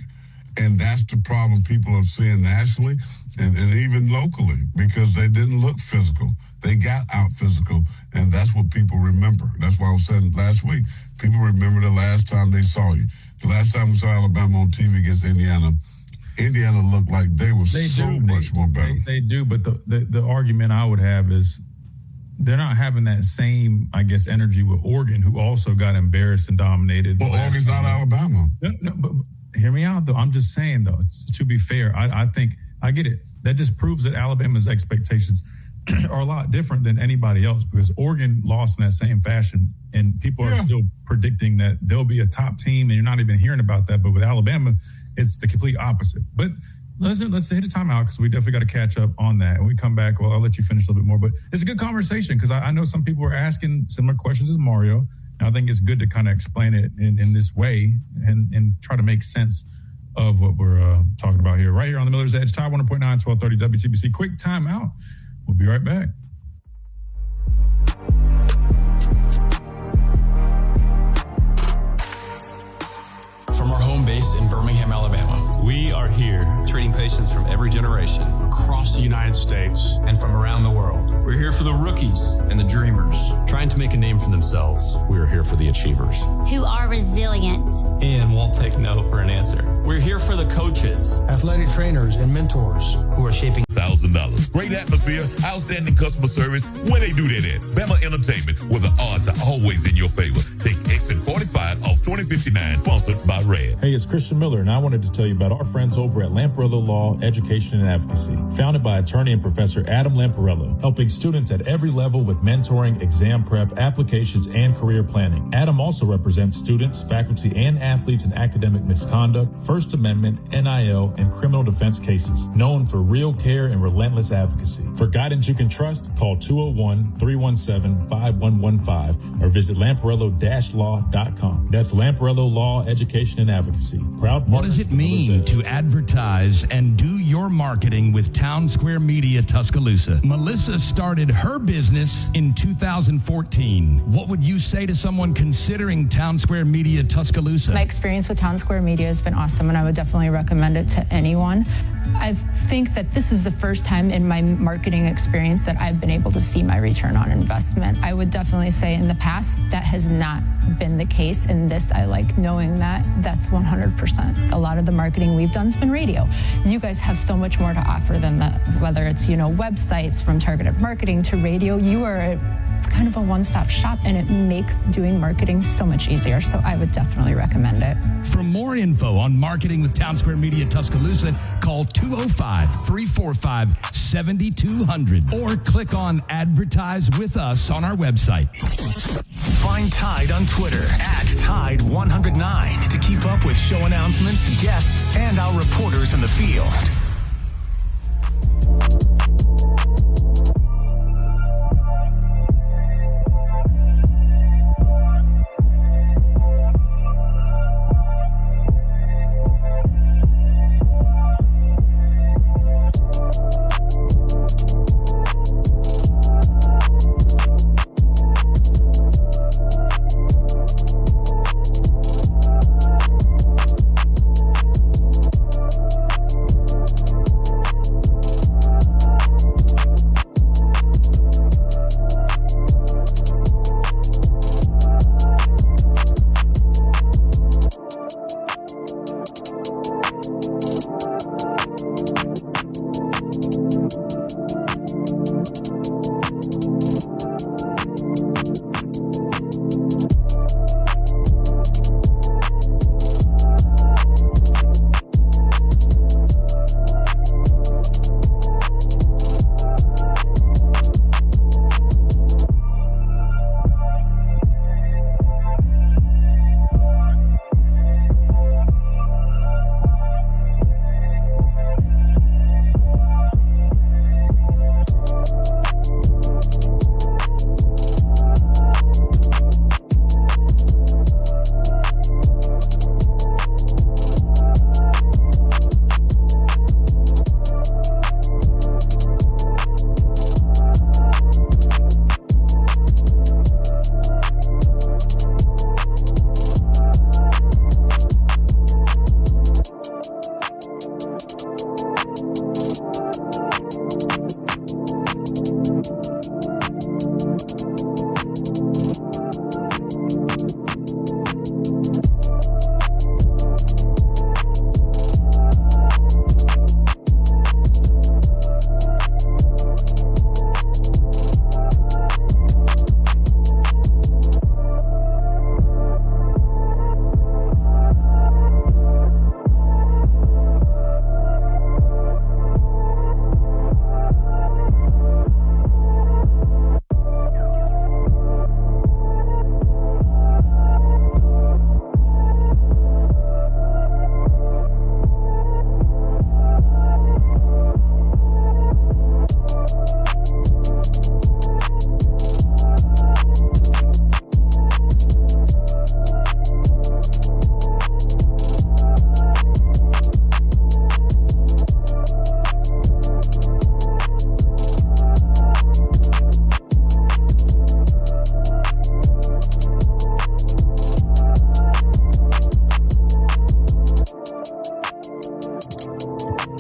And that's the problem people are seeing nationally and even locally, because they didn't look physical. They got out physical, and that's what people remember. That's why I was saying last week, people remember the last time they saw you. The last time we saw Alabama on TV against Indiana looked like they were much more better. They do, but the argument I would have is they're not having that same, I guess, energy with Oregon, who also got embarrassed and dominated. Well, Oregon's not Alabama. No, but hear me out, though. I'm just saying, though, to be fair, I think I get it. That just proves that Alabama's expectations are a lot different than anybody else, because Oregon lost in that same fashion, and people are still predicting that they'll be a top team, and you're not even hearing about that. But with Alabama, it's the complete opposite. But let's hit a timeout, because we definitely got to catch up on that. And we come back, well, I'll let you finish a little bit more. But it's a good conversation, because I know some people are asking similar questions as Mario. And I think it's good to kind of explain it in this way and try to make sense of what we're talking about here. Right here on the Miller's Edge, Tide 100.9, 1230 WTBC. Quick timeout. We'll be right back. From our home base in Birmingham, Alabama, we are here treating patients from every generation across the United States and from around the world. We're here for the rookies and the dreamers trying to make a name for themselves. We are here for the achievers who are resilient and won't take no for an answer. We're here for the coaches, athletic trainers, and mentors who are shaping $1,000. Great atmosphere, outstanding customer service. Where they do that at? Bama Entertainment, where the odds are always in your favor. Take exit 45 off 2059, sponsored by Red. Hey, it's Christian Miller, and I wanted to tell you about our friends over at Lamparello Law, Education and Advocacy. Founded by attorney and professor Adam Lamparello, helping students at every level with mentoring, exam prep, applications, and career planning. Adam also represents students, faculty, and athletes in academic misconduct, First Amendment, NIL, and criminal defense cases. Known for real care and relentless advocacy. For guidance you can trust, call 201-317-5115 or visit lamparello-law.com. That's Lamparello Law, Education and Advocacy. Proud. What does it mean to advertise and do your marketing with Town Square Media Tuscaloosa? Melissa started her business in 2014. What would you say to someone considering Town Square Media Tuscaloosa? My experience with Town Square Media has been awesome, and I would definitely recommend it to anyone. I think that this is the first time in my marketing experience that I've been able to see my return on investment. I would definitely say in the past that has not been the case. In this, I like knowing that that's 100%. A lot of the marketing we've done has been radio. You guys have so much more to offer than that, whether it's, websites, from targeted marketing to radio. You are kind of a one-stop shop, and it makes doing marketing so much easier. So I would definitely recommend it. For more info on marketing with Town Square Media Tuscaloosa, call 205-345-7200 or click on Advertise with Us on our website. Find Tide on Twitter @Tide109 to keep up with show announcements, guests, and our reporters in the field.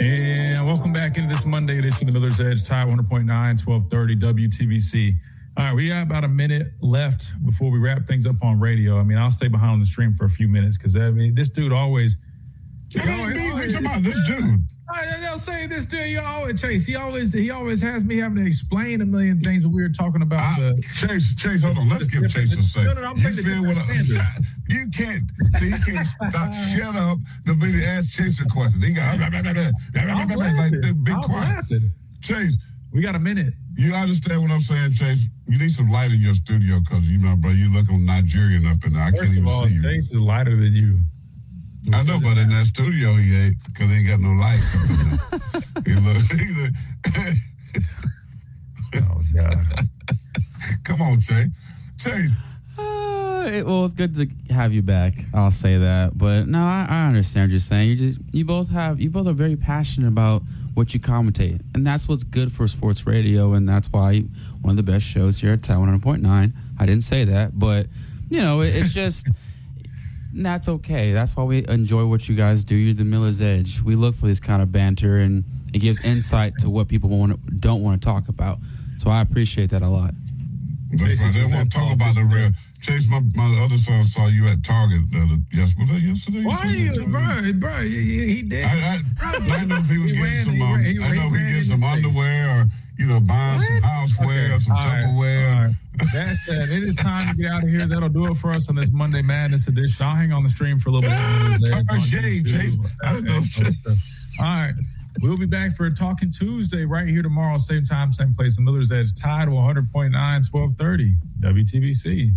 And welcome back into this Monday edition of the Miller's Edge, Tide 100.9, 1230 WTBC. All right, we got about a minute left before we wrap things up on radio. I mean, I'll stay behind on the stream for a few minutes because, I mean, this dude always... What are you talking about this dude? They'll say this dude, Chase, he always has me having to explain a million things when we were talking about Chase, hold on. Let's give Chase a second. No, I'm taking the standard. You can't stop. Shut up. The video ask Chase a question. He got like big quiet. Chase, we got a minute. You understand what I'm saying, Chase? You need some light in your studio because, you know, bro, you looking Nigerian up in there. I can't even see you. Chase is lighter than you. I know, but in that studio he ain't because he ain't got no lights up in there. Oh, God. Come on, Chase. Well, it's good to have you back. I'll say that. But no, I understand what you're saying. You both are very passionate about what you commentate, and that's what's good for sports radio, and that's why one of the best shows here at Tide 100.9. I didn't say that, but you know, it's just. That's okay. That's why we enjoy what you guys do. You're the Miller's Edge. We look for this kind of banter, and it gives insight to what people don't want to talk about. So I appreciate that a lot. That's right. They want to talk about the real. Chase, my other son saw you at Target yesterday. Why are you, bro? He did. I know if he was getting some. I know if he getting some underwear or buying some houseware or some Tupperware. All right. It is time to get out of here. That'll do it for us on this Monday Madness edition. I'll hang on the stream for a little bit. Chase. I don't know. All right. We'll be back for a Talking Tuesday right here tomorrow, same time, same place. The Miller's Edge, Tide 100.9, 1230 WTBC.